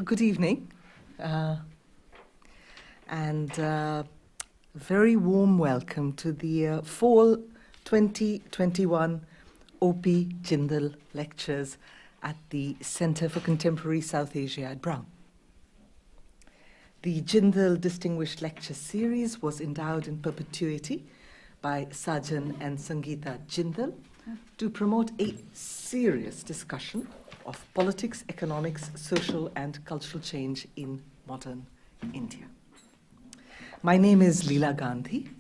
Good evening, and very warm welcome to the Fall 2021 O.P. Jindal Lectures at the Center for Contemporary South Asia at Brown. The Jindal Distinguished Lecture Series was endowed in perpetuity by Sajan and Sangeeta Jindal to promote a serious discussion of politics, economics, social and cultural change in modern India. My name is Leela Gandhi.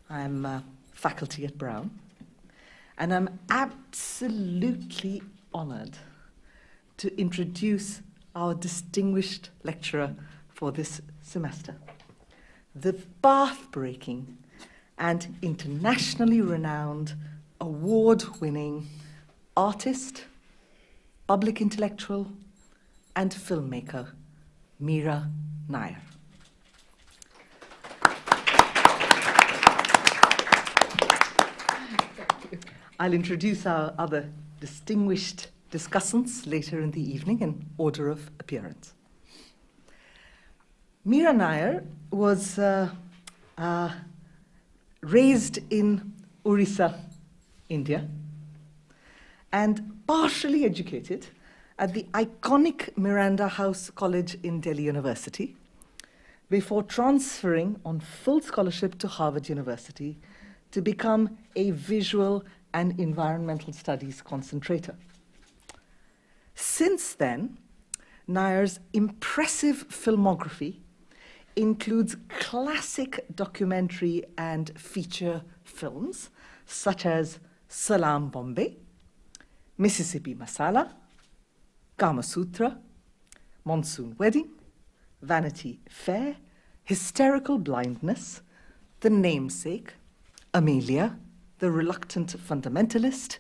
I'm faculty at Brown, and I'm absolutely honored to introduce our distinguished lecturer for this semester, the path-breaking and internationally renowned, award-winning artist, public intellectual, and filmmaker, Mira Nair. I'll introduce our other distinguished discussants later in the evening in order of appearance. Mira Nair was raised in Orissa, India, and partially educated at the iconic Miranda House College in Delhi University before transferring on full scholarship to Harvard University to become a visual and environmental studies concentrator. Since then, Nair's impressive filmography includes classic documentary and feature films such as Salaam Bombay, Mississippi Masala, Kama Sutra, Monsoon Wedding, Vanity Fair, Hysterical Blindness, The Namesake, Amelia, The Reluctant Fundamentalist,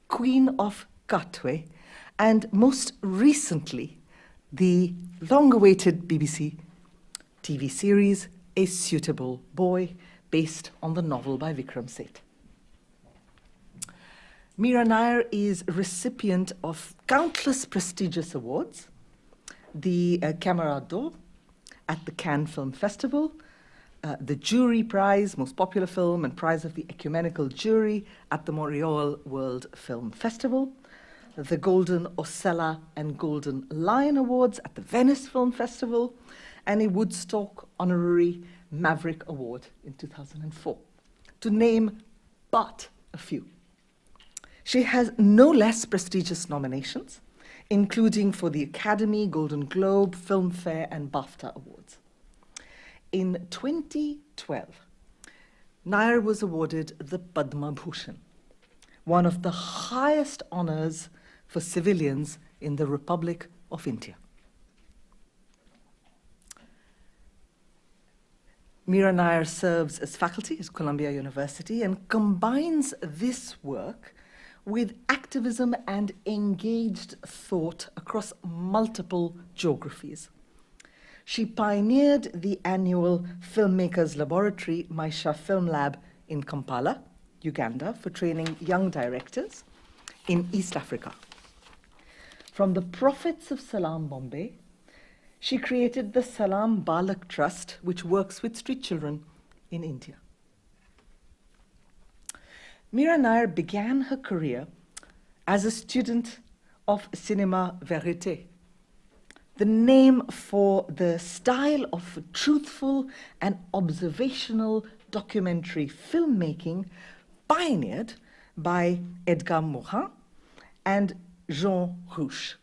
Queen of Katwe, and most recently, the long-awaited BBC TV series, A Suitable Boy, based on the novel by Vikram Seth. Mira Nair is recipient of countless prestigious awards, the Camera d'Or at the Cannes Film Festival, the Jury Prize, Most Popular Film, and Prize of the Ecumenical Jury at the Montreal World Film Festival, the Golden Osella and Golden Lion Awards at the Venice Film Festival, and a Woodstock Honorary Maverick Award in 2004, to name but a few. She has no less prestigious nominations, including for the Academy, Golden Globe, Filmfare, and BAFTA Awards. In 2012, Nair was awarded the Padma Bhushan, one of the highest honors for civilians in the Republic of India. Mira Nair serves as faculty at Columbia University and combines this work with activism and engaged thought across multiple geographies. She pioneered the annual Filmmakers Laboratory, Maisha Film Lab in Kampala, Uganda, for training young directors in East Africa. From the profits of Salaam Bombay, she created the Salaam Balak Trust, which works with street children in India. Mira Nair began her career as a student of cinema verité, the name for the style of truthful and observational documentary filmmaking pioneered by Edgar Morin and Jean Rouch.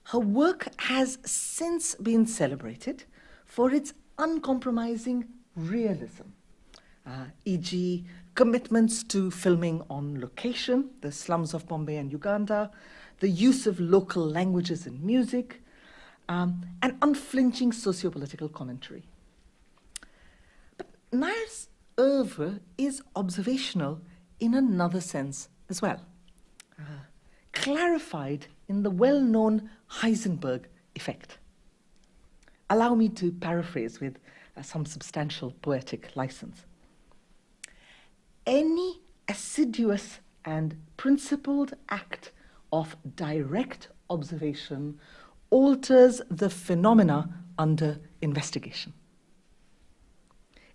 Her work has since been celebrated for its uncompromising realism, e.g., commitments to filming on location, the slums of Bombay and Uganda, the use of local languages in music, and unflinching socio-political commentary. But Nair's oeuvre is observational in another sense as well, clarified in the well-known Heisenberg effect. Allow me to paraphrase with some substantial poetic license. Any assiduous and principled act of direct observation alters the phenomena under investigation.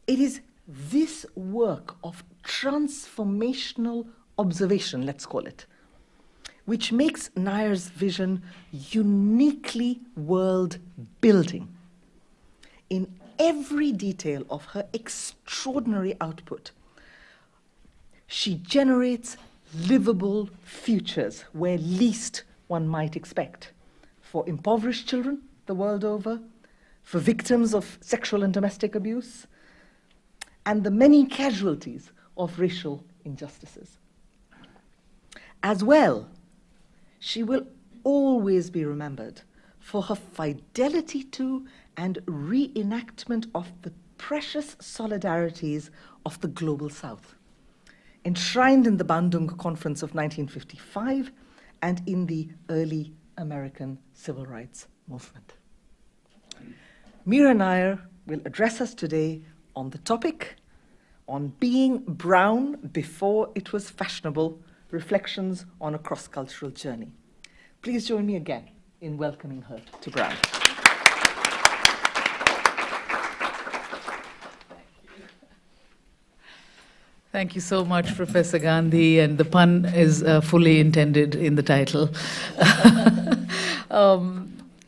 It is this work of transformational observation, let's call it, which makes Nair's vision uniquely world-building. In every detail of her extraordinary output, she generates livable futures where least one might expect, for impoverished children the world over, for victims of sexual and domestic abuse, and the many casualties of racial injustices. As well, she will always be remembered for her fidelity to and reenactment of the precious solidarities of the Global South, enshrined in the Bandung Conference of 1955 and in the early American Civil Rights Movement. Mira Nair will address us today on the topic, on being brown before it was fashionable, reflections on a cross-cultural journey. Please join me again in welcoming her to Brown. Thank you so much, Professor Gandhi, and the pun is fully intended in the title.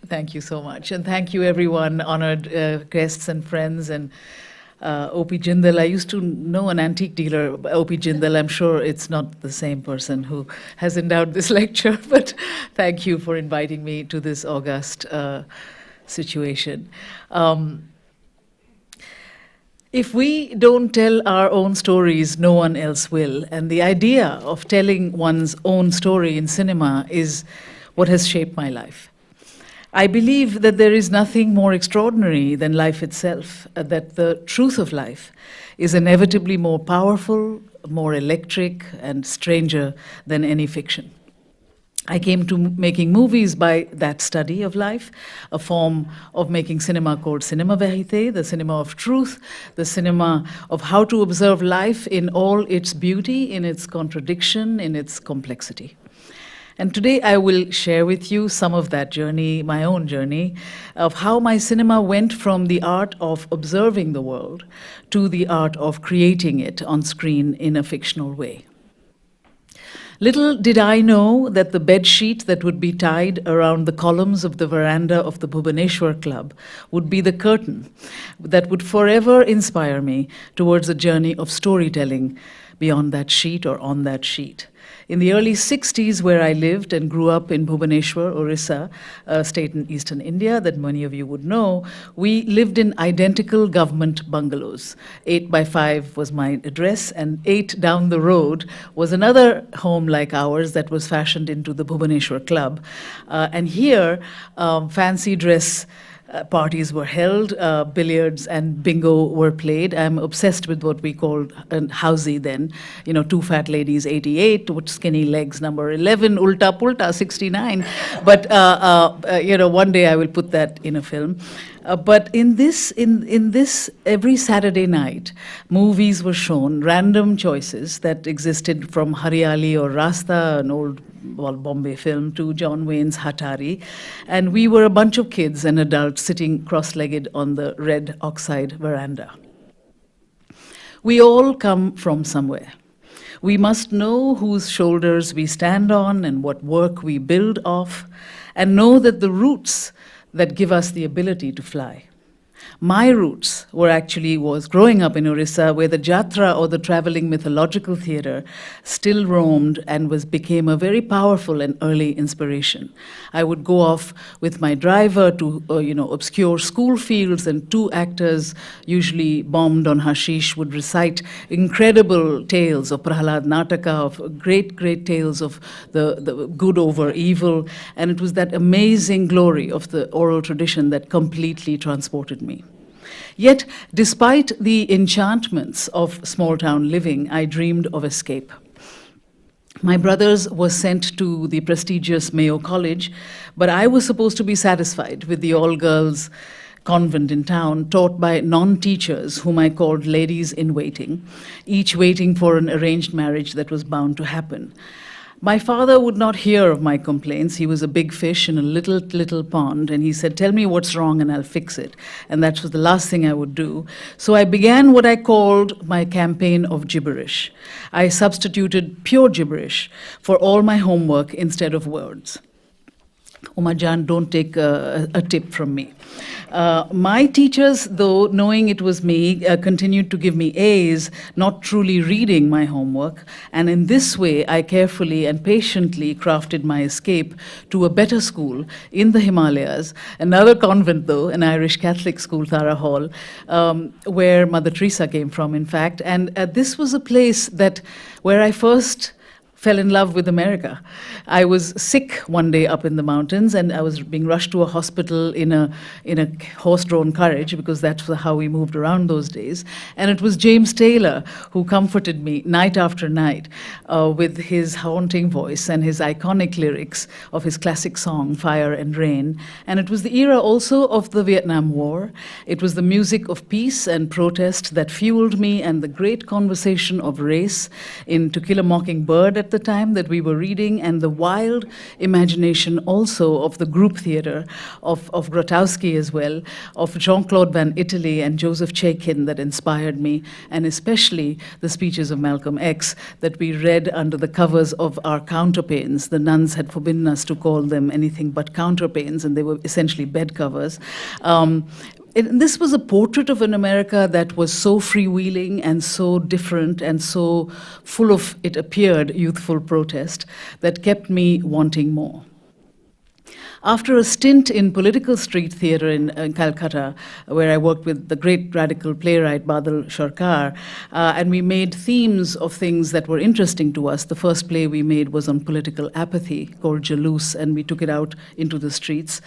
Thank you so much, and thank you everyone, honored guests and friends, and O.P. Jindal. I used to know an antique dealer, O.P. Jindal. I'm sure it's not the same person who has endowed this lecture, but thank you for inviting me to this august situation. If we don't tell our own stories, no one else will. And the idea of telling one's own story in cinema is what has shaped my life. I believe that there is nothing more extraordinary than life itself, that the truth of life is inevitably more powerful, more electric, and stranger than any fiction. I came to making movies by that study of life, a form of making cinema called cinema vérité, the cinema of truth, the cinema of how to observe life in all its beauty, in its contradiction, in its complexity. And today I will share with you some of that journey, my own journey, of how my cinema went from the art of observing the world to the art of creating it on screen in a fictional way. Little did I know that the bedsheet that would be tied around the columns of the veranda of the Bhubaneswar Club would be the curtain that would forever inspire me towards a journey of storytelling beyond that sheet or on that sheet. In the early 60s, where I lived and grew up in Bhubaneswar, Orissa, a state in eastern India that many of you would know, we lived in identical government bungalows. 8 by 5 was my address, and 8 down the road was another home like ours that was fashioned into the Bhubaneswar Club. And here, fancy dress parties were held, billiards and bingo were played. I'm obsessed with what we called housey then. You know, 2 fat ladies, 88, with skinny legs, number 11, ulta pulta, 69. But, you know, one day I will put that in a film. But in this, every Saturday night, movies were shown, random choices that existed from Haryali or Rasta, an old Bombay film, to John Wayne's Hatari. And we were a bunch of kids and adults sitting cross-legged on the red oxide veranda. We all come from somewhere. We must know whose shoulders we stand on and what work we build off, and know that the roots that give us the ability to fly. My roots was growing up in Orissa, where the Jatra, or the traveling mythological theater, still roamed and became a very powerful and early inspiration. I would go off with my driver to obscure school fields, and 2 actors, usually bombed on hashish, would recite incredible tales of Prahalad Nataka, of great, great tales of the good over evil, and it was that amazing glory of the oral tradition that completely transported me. Yet, despite the enchantments of small-town living, I dreamed of escape. My brothers were sent to the prestigious Mayo College, but I was supposed to be satisfied with the all-girls convent in town, taught by non-teachers whom I called ladies in waiting, each waiting for an arranged marriage that was bound to happen. My father would not hear of my complaints. He was a big fish in a little pond, and he said, "Tell me what's wrong and I'll fix it." And that was the last thing I would do. So I began what I called my campaign of gibberish. I substituted pure gibberish for all my homework instead of words. Mahajan, don't take a tip from me. My teachers, though, knowing it was me, continued to give me A's, not truly reading my homework. And in this way, I carefully and patiently crafted my escape to a better school in the Himalayas, another convent, though, an Irish Catholic school, Tara Hall, where Mother Teresa came from, in fact. And this was a place where I first fell in love with America. I was sick one day up in the mountains, and I was being rushed to a hospital in a horse-drawn carriage, because that's how we moved around those days. And it was James Taylor who comforted me night after night with his haunting voice and his iconic lyrics of his classic song, Fire and Rain. And it was the era also of the Vietnam War. It was the music of peace and protest that fueled me, and the great conversation of race in To Kill a Mockingbird at the time that we were reading, and the wild imagination also of the group theater of Grotowski as well, of Jean-Claude Van Italy and Joseph Chaikin that inspired me, and especially the speeches of Malcolm X that we read under the covers of our counterpanes. The nuns had forbidden us to call them anything but counterpanes, and they were essentially bed covers. This was a portrait of an America that was so freewheeling and so different and so full of, it appeared, youthful protest that kept me wanting more. After a stint in political street theatre in Calcutta, where I worked with the great radical playwright Badal Sarkar, and we made themes of things that were interesting to us. The first play we made was on political apathy, called Jaloos, and we took it out into the streets.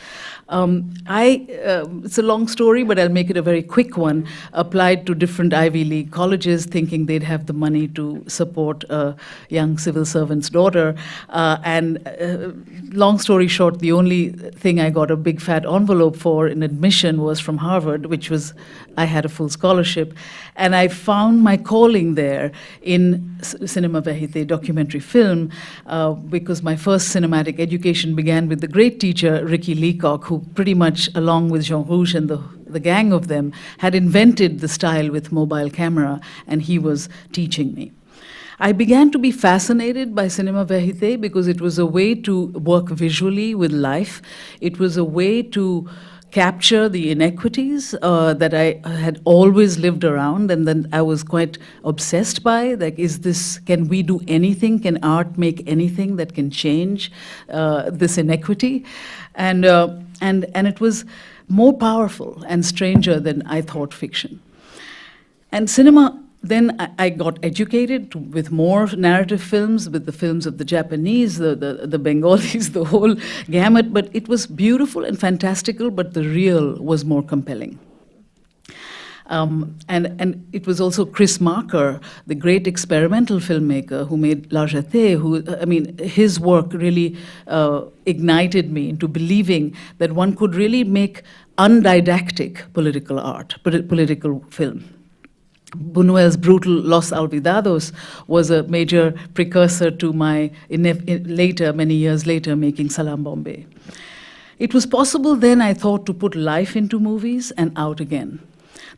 It's a long story, but I'll make it a very quick one. Applied to different Ivy League colleges, thinking they'd have the money to support a young civil servant's daughter. Long story short, the only thing I got a big fat envelope for in admission was from Harvard, which was, I had a full scholarship. And I found my calling there in cinema verite, documentary film, because my first cinematic education began with the great teacher, Ricky Leacock, who pretty much, along with Jean Rouge and the gang of them, had invented the style with mobile camera, and he was teaching me. I began to be fascinated by cinema verite because it was a way to work visually with life. It was a way to capture the inequities that I had always lived around, and then I was quite obsessed by. Like, can we do anything? Can art make anything that can change this inequity? And it was more powerful and stranger than I thought fiction. And cinema. Then I got educated with more narrative films, with the films of the Japanese, the Bengalis, the whole gamut. But it was beautiful and fantastical, but the real was more compelling. And it was also Chris Marker, the great experimental filmmaker who made La Jetée, his work really ignited me into believing that one could really make undidactic political art, political film. Buñuel's brutal Los Olvidados was a major precursor to my many years later, making Salaam Bombay. It was possible then, I thought, to put life into movies and out again.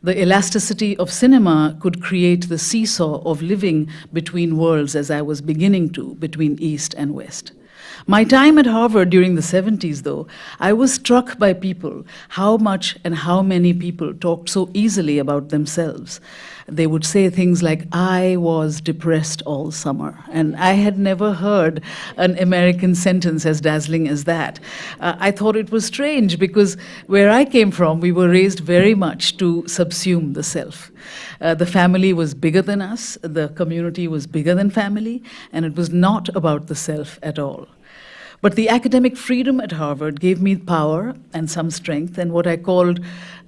The elasticity of cinema could create the seesaw of living between worlds, as I was beginning to, between East and West. My time at Harvard during the 70s, though, I was struck by people, how much and how many people talked so easily about themselves. They would say things like, "I was depressed all summer." And I had never heard an American sentence as dazzling as that. I thought it was strange because where I came from, we were raised very much to subsume the self. The family was bigger than us, the community was bigger than family, and it was not about the self at all. But the academic freedom at Harvard gave me power and some strength, and what I called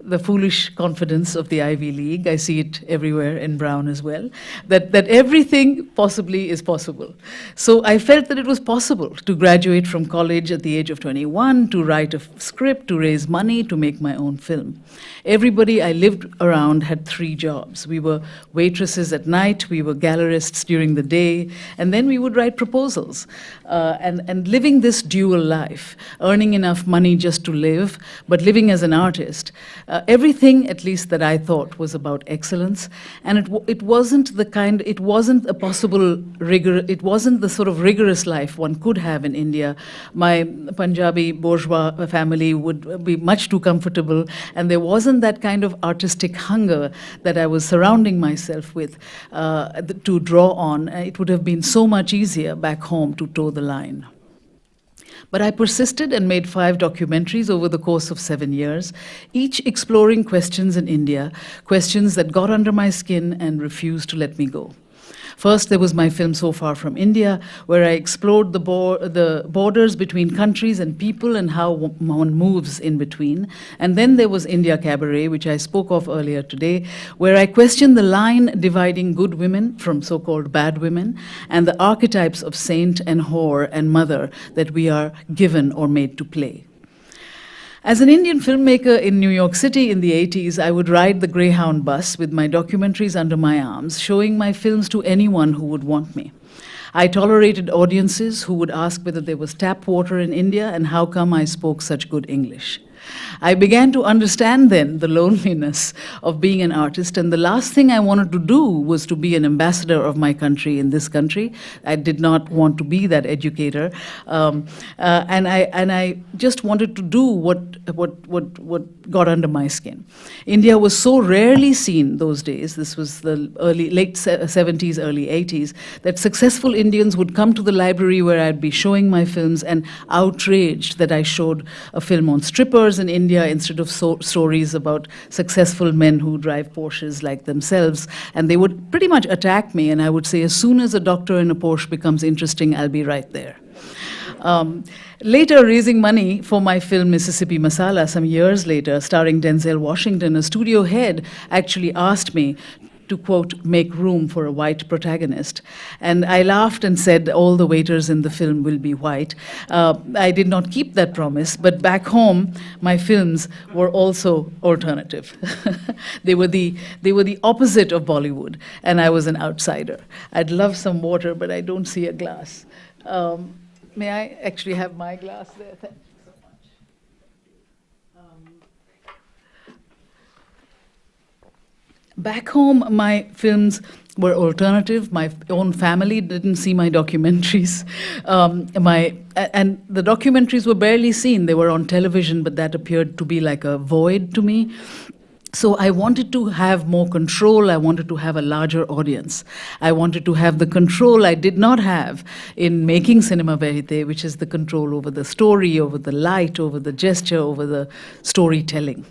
the foolish confidence of the Ivy League. I see it everywhere in Brown as well, that everything possibly is possible. So I felt that it was possible to graduate from college at the age of 21, to write a script, to raise money, to make my own film. Everybody I lived around had 3 jobs. We were waitresses at night, we were gallerists during the day, and then we would write proposals. And living this dual life, earning enough money just to live, but living as an artist, everything, at least that I thought, was about excellence. And it wasn't a possible rigor, it wasn't the sort of rigorous life one could have in India. My Punjabi bourgeois family would be much too comfortable, and there wasn't that kind of artistic hunger that I was surrounding myself with to draw on. It would have been so much easier back home to toe the line. But I persisted and made 5 documentaries over the course of 7 years, each exploring questions in India, questions that got under my skin and refused to let me go. First, there was my film So Far From India, where I explored the borders between countries and people and how one moves in between. And then there was India Cabaret, which I spoke of earlier today, where I questioned the line dividing good women from so-called bad women, and the archetypes of saint and whore and mother that we are given or made to play. As an Indian filmmaker in New York City in the 80s, I would ride the Greyhound bus with my documentaries under my arms, showing my films to anyone who would want me. I tolerated audiences who would ask whether there was tap water in India and how come I spoke such good English. I began to understand then the loneliness of being an artist, and the last thing I wanted to do was to be an ambassador of my country in this country. I did not want to be that educator, and I just wanted to do what got under my skin. India was so rarely seen those days. This was the late 70s, early 80s, that successful Indians would come to the library where I'd be showing my films and outraged that I showed a film on strippers in India instead of stories about successful men who drive Porsches like themselves. And they would pretty much attack me, and I would say, as soon as a doctor in a Porsche becomes interesting, I'll be right there. Later, raising money for my film Mississippi Masala, some years later, starring Denzel Washington, a studio head actually asked me to, quote, make room for a white protagonist. And I laughed and said, all the waiters in the film will be white. I did not keep that promise, but back home, my films were also alternative. They were the opposite of Bollywood, and I was an outsider. I'd love some water, but I don't see a glass. May I actually have my glass there? Thank you so much. Back home, my films were alternative. My own family didn't see my documentaries. And the documentaries were barely seen. They were on television, but that appeared to be like a void to me. So I wanted to have more control. I wanted to have a larger audience. I wanted to have the control I did not have in making cinema verite, which is the control over the story, over the light, over the gesture, over the storytelling.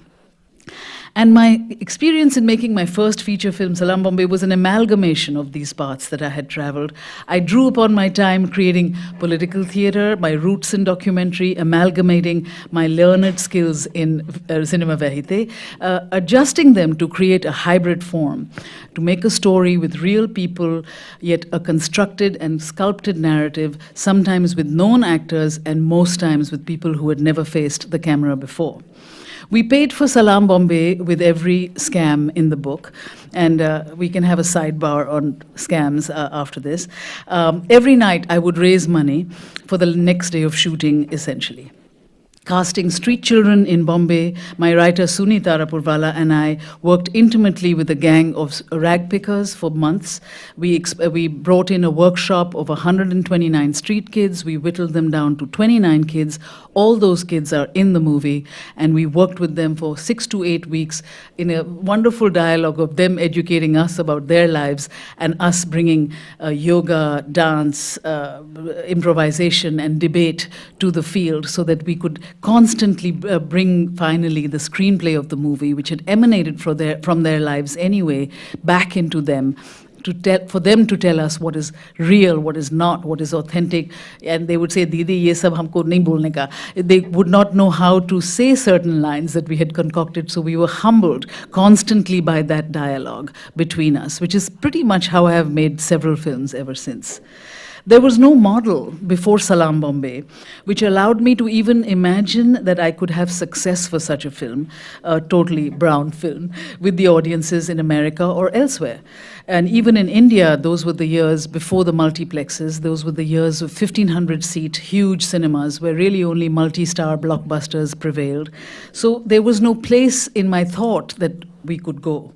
And my experience in making my first feature film, Salaam Bombay, was an amalgamation of these paths that I had traveled. I drew upon my time creating political theater, my roots in documentary, amalgamating my learned skills in cinema verite, adjusting them to create a hybrid form, to make a story with real people, yet a constructed and sculpted narrative, sometimes with known actors and most times with people who had never faced the camera before. We paid for Salaam Bombay with every scam in the book, and we can have a sidebar on scams after this. Every night I would raise money for the next day of shooting, essentially. Casting street children in Bombay, my writer Sunita Rapurwala and I worked intimately with a gang of rag pickers for months. We brought in a workshop of 129 street kids. We whittled them down to 29 kids. All those kids are in the movie, and we worked with them for 6 to 8 weeks in a wonderful dialogue of them educating us about their lives and us bringing yoga, dance, improvisation, and debate to the field so that we could constantly bring finally the screenplay of the movie, which had emanated from their lives anyway, back into them for them to tell us what is real, what is not, what is authentic. And they would say, Didi, ye sab humko nahi bolne ka. They would not know how to say certain lines that we had concocted, so we were humbled constantly by that dialogue between us, which is pretty much how I have made several films ever since. There was no model before Salaam Bombay, which allowed me to even imagine that I could have success for such a film, a totally brown film, with the audiences in America or elsewhere. And even in India, those were the years before the multiplexes. Those were the years of 1,500-seat huge cinemas where really only multi-star blockbusters prevailed. So there was no place in my thought that we could go.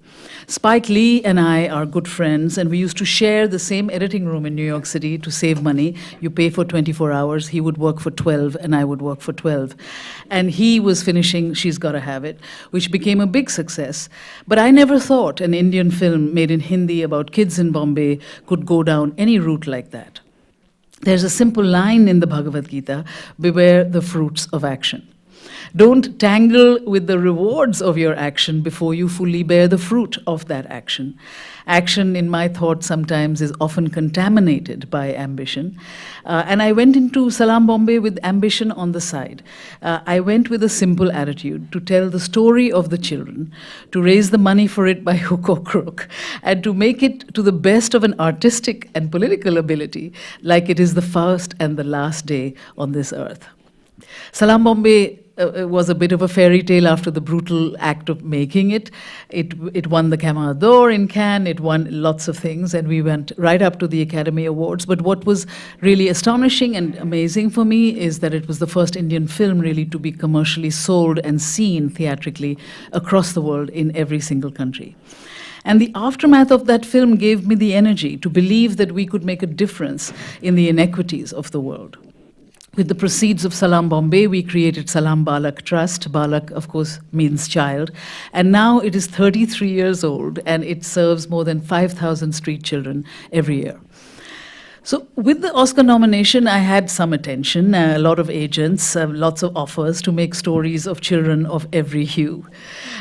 Spike Lee and I are good friends, and we used to share the same editing room in New York City to save money. You pay for 24 hours. He would work for 12, and I would work for 12. And he was finishing She's Gotta Have It, which became a big success. But I never thought an Indian film made in Hindi about kids in Bombay could go down any route like that. There's a simple line in the Bhagavad Gita, beware the fruits of action. Don't tangle with the rewards of your action before you fully bear the fruit of that action. Action, in my thought, sometimes is often contaminated by ambition. And I went into Salaam Bombay with ambition on the side. I went with a simple attitude to tell the story of the children, to raise the money for it by hook or crook, and to make it to the best of an artistic and political ability, like it is the first and the last day on this earth. Salaam Bombay was a bit of a fairy tale after the brutal act of making it. It won the Camera d'Or in Cannes, it won lots of things, and we went right up to the Academy Awards. But what was really astonishing and amazing for me is that it was the first Indian film really to be commercially sold and seen theatrically across the world in every single country. And the aftermath of that film gave me the energy to believe that we could make a difference in the inequities of the world. With the proceeds of Salaam Bombay, we created Salaam Balak Trust. Balak, of course, means child. And now it is 33 years old, and it serves more than 5,000 street children every year. So with the Oscar nomination, I had some attention, a lot of agents, lots of offers to make stories of children of every hue.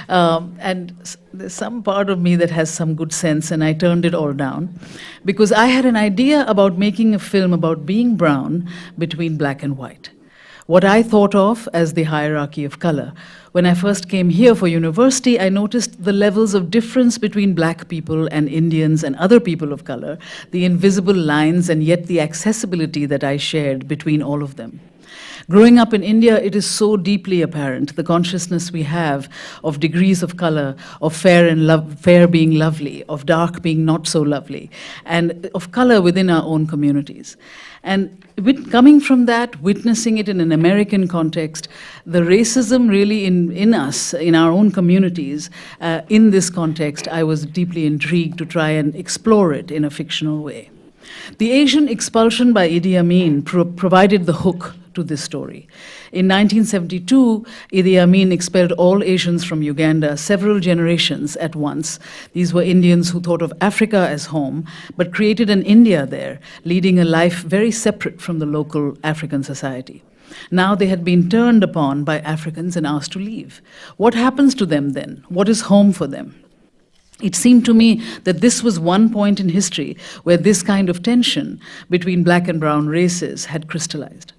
And there's some part of me that has some good sense, and I turned it all down because I had an idea about making a film about being brown between black and white. What I thought of as the hierarchy of color. When I first came here for university, I noticed the levels of difference between black people and Indians and other people of color, the invisible lines and yet the accessibility that I shared between all of them. Growing up in India, it is so deeply apparent, the consciousness we have of degrees of color, of fair being lovely, of dark being not so lovely, and of color within our own communities. And coming from that, witnessing it in an American context, the racism really in us, in our own communities, in this context, I was deeply intrigued to try and explore it in a fictional way. The Asian expulsion by Idi Amin provided the hook to this story. In 1972, Idi Amin expelled all Asians from Uganda, several generations at once. These were Indians who thought of Africa as home, but created an India there, leading a life very separate from the local African society. Now they had been turned upon by Africans and asked to leave. What happens to them then? What is home for them? It seemed to me that this was one point in history where this kind of tension between black and brown races had crystallized.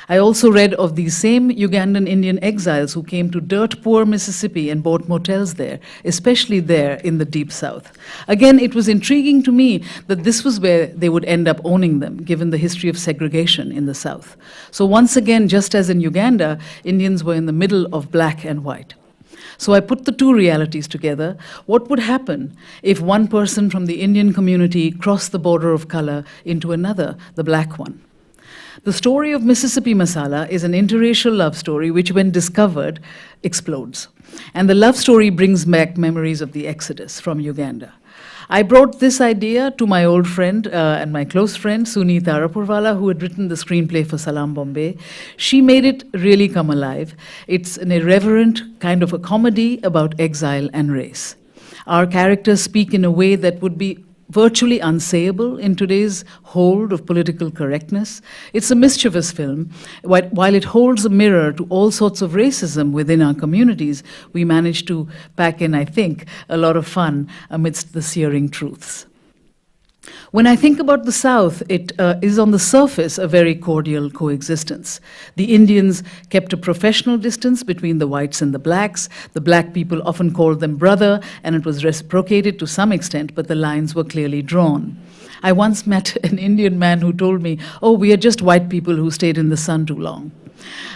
I also read of these same Ugandan Indian exiles who came to dirt-poor Mississippi and bought motels there, especially there in the Deep South. Again, it was intriguing to me that this was where they would end up owning them, given the history of segregation in the South. So once again, just as in Uganda, Indians were in the middle of black and white. So I put the two realities together. What would happen if one person from the Indian community crossed the border of color into another, the black one? The story of Mississippi Masala is an interracial love story which, when discovered, explodes. And the love story brings back memories of the Exodus from Uganda. I brought this idea to my old friend and my close friend, Suni Tarapurwala, who had written the screenplay for Salaam Bombay. She made it really come alive. It's an irreverent kind of a comedy about exile and race. Our characters speak in a way that would be virtually unsayable in today's hold of political correctness. It's a mischievous film. While it holds a mirror to all sorts of racism within our communities, we manage to pack in, I think, a lot of fun amidst the searing truths. When I think about the South, it is on the surface a very cordial coexistence. The Indians kept a professional distance between the whites and the blacks. The black people often called them brother, and it was reciprocated to some extent, but the lines were clearly drawn. I once met an Indian man who told me, "Oh, we are just white people who stayed in the sun too long."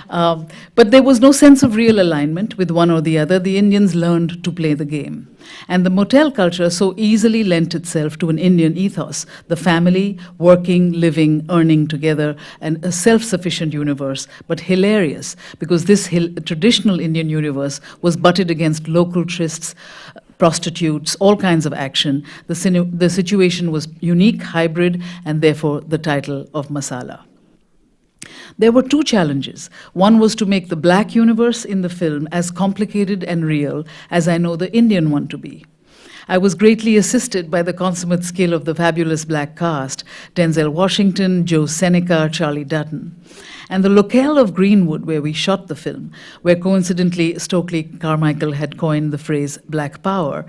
But there was no sense of real alignment with one or the other. The Indians learned to play the game. And the motel culture so easily lent itself to an Indian ethos, the family, working, living, earning together, and a self-sufficient universe, but hilarious, because this traditional Indian universe was butted against local trysts, prostitutes, all kinds of action. The situation was unique, hybrid, and therefore the title of Masala. There were two challenges. One was to make the black universe in the film as complicated and real as I know the Indian one to be. I was greatly assisted by the consummate skill of the fabulous black cast, Denzel Washington, Joe Seneca, Charlie Dutton. And the locale of Greenwood, where we shot the film, where coincidentally Stokely Carmichael had coined the phrase Black Power.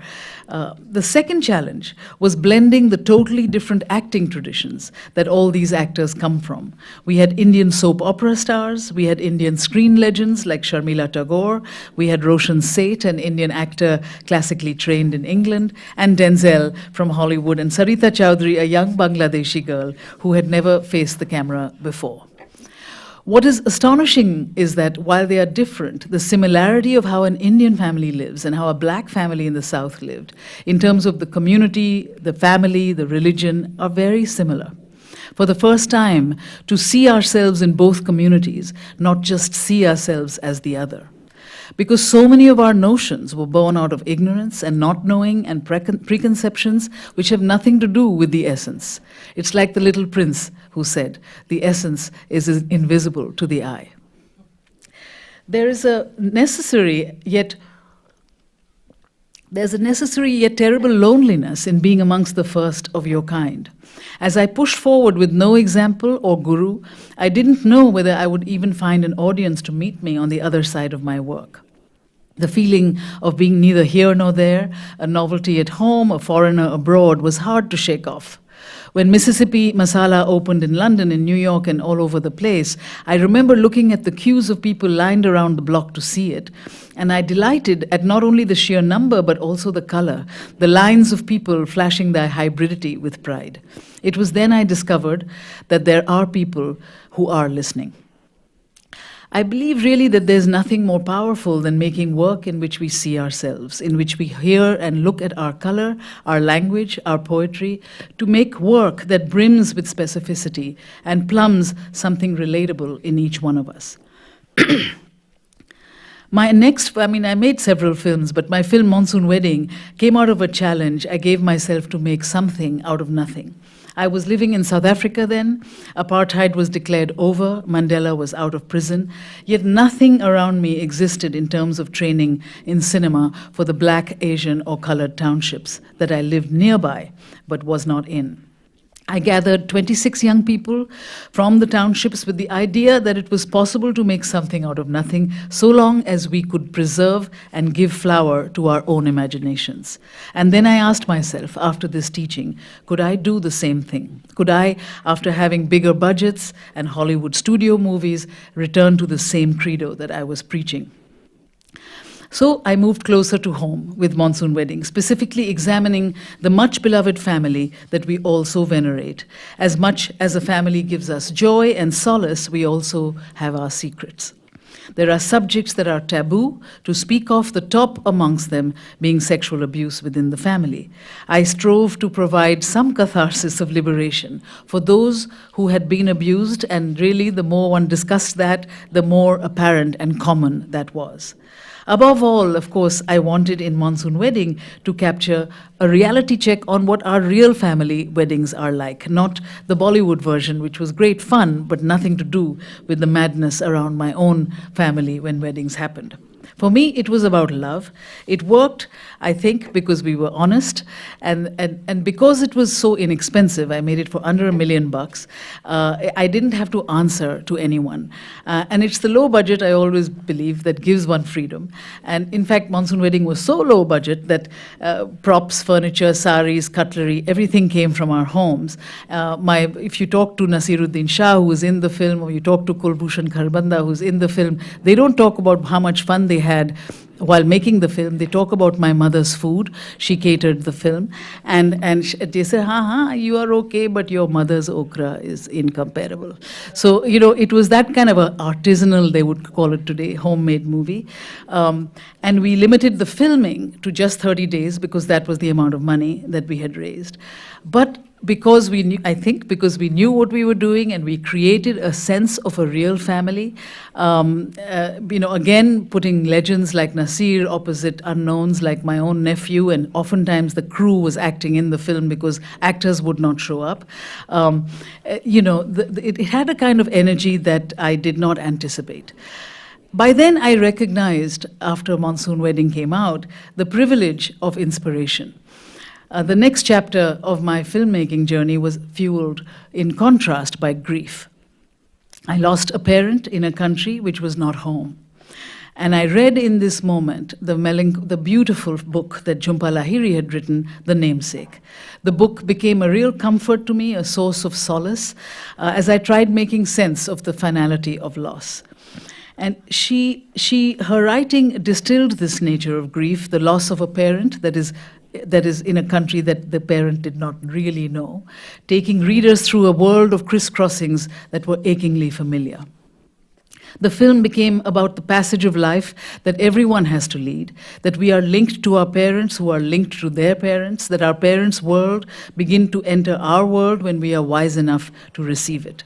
The second challenge was blending the totally different acting traditions that all these actors come from. We had Indian soap opera stars, we had Indian screen legends like Sharmila Tagore, we had Roshan Seth, an Indian actor classically trained in England, and Denzel from Hollywood, and Sarita Chowdhury, a young Bangladeshi girl who had never faced the camera before. What is astonishing is that while they are different, the similarity of how an Indian family lives and how a black family in the South lived, in terms of the community, the family, the religion, are very similar. For the first time, to see ourselves in both communities, not just see ourselves as the other. Because so many of our notions were born out of ignorance and not knowing and preconceptions which have nothing to do with the essence. It's like the little prince who said, "The essence is invisible to the eye." There's a necessary yet terrible loneliness in being amongst the first of your kind. As I pushed forward with no example or guru, I didn't know whether I would even find an audience to meet me on the other side of my work. The feeling of being neither here nor there, a novelty at home, a foreigner abroad, was hard to shake off. When Mississippi Masala opened in London, in New York, and all over the place, I remember looking at the queues of people lined around the block to see it, and I delighted at not only the sheer number, but also the color, the lines of people flashing their hybridity with pride. It was then I discovered that there are people who are listening. I believe really that there's nothing more powerful than making work in which we see ourselves, in which we hear and look at our color, our language, our poetry, to make work that brims with specificity and plumbs something relatable in each one of us. I made several films, but my film Monsoon Wedding came out of a challenge I gave myself to make something out of nothing. I was living in South Africa then. Apartheid was declared over. Mandela was out of prison. Yet nothing around me existed in terms of training in cinema for the black, Asian, or colored townships that I lived nearby but was not in. I gathered 26 young people from the townships with the idea that it was possible to make something out of nothing so long as we could preserve and give flower to our own imaginations. And then I asked myself, after this teaching, could I do the same thing? Could I, after having bigger budgets and Hollywood studio movies, return to the same credo that I was preaching? So I moved closer to home with Monsoon Wedding, specifically examining the much beloved family that we also venerate. As much as a family gives us joy and solace, we also have our secrets. There are subjects that are taboo to speak of, the top amongst them being sexual abuse within the family. I strove to provide some catharsis of liberation for those who had been abused, and really the more one discussed that, the more apparent and common that was. Above all, of course, I wanted in Monsoon Wedding to capture a reality check on what our real family weddings are like, not the Bollywood version, which was great fun, but nothing to do with the madness around my own family when weddings happened. For me, it was about love. It worked, I think, because we were honest, and because it was so inexpensive. I made it for under $1 million. I didn't have to answer to anyone. And it's the low budget, I always believe, that gives one freedom. And in fact, Monsoon Wedding was so low budget that props, furniture, saris, cutlery, everything came from our homes. If you talk to Nasiruddin Shah, who was in the film, or you talk to Kulbhushan Kharbanda, who's in the film, they don't talk about how much fun they had while making the film. They talk about my mother's food. She catered the film. And they say, you are okay, but your mother's okra is incomparable. So, it was that kind of a artisanal, they would call it today, homemade movie. And we limited the filming to just 30 days because that was the amount of money that we had raised. But because we knew what we were doing, and we created a sense of a real family, again, putting legends like Nasir opposite unknowns like my own nephew, and oftentimes the crew was acting in the film because actors would not show up. It had a kind of energy that I did not anticipate. By then, I recognized, after Monsoon Wedding came out, the privilege of inspiration. The next chapter of my filmmaking journey was fueled, in contrast, by grief. I lost a parent in a country which was not home. And I read in this moment the beautiful book that Jhumpa Lahiri had written, The Namesake. The book became a real comfort to me, a source of solace, as I tried making sense of the finality of loss. And her writing distilled this nature of grief, the loss of a parent that is in a country that the parent did not really know, taking readers through a world of crisscrossings that were achingly familiar. The film became about the passage of life that everyone has to lead, that we are linked to our parents who are linked to their parents, that our parents' world begin to enter our world when we are wise enough to receive it.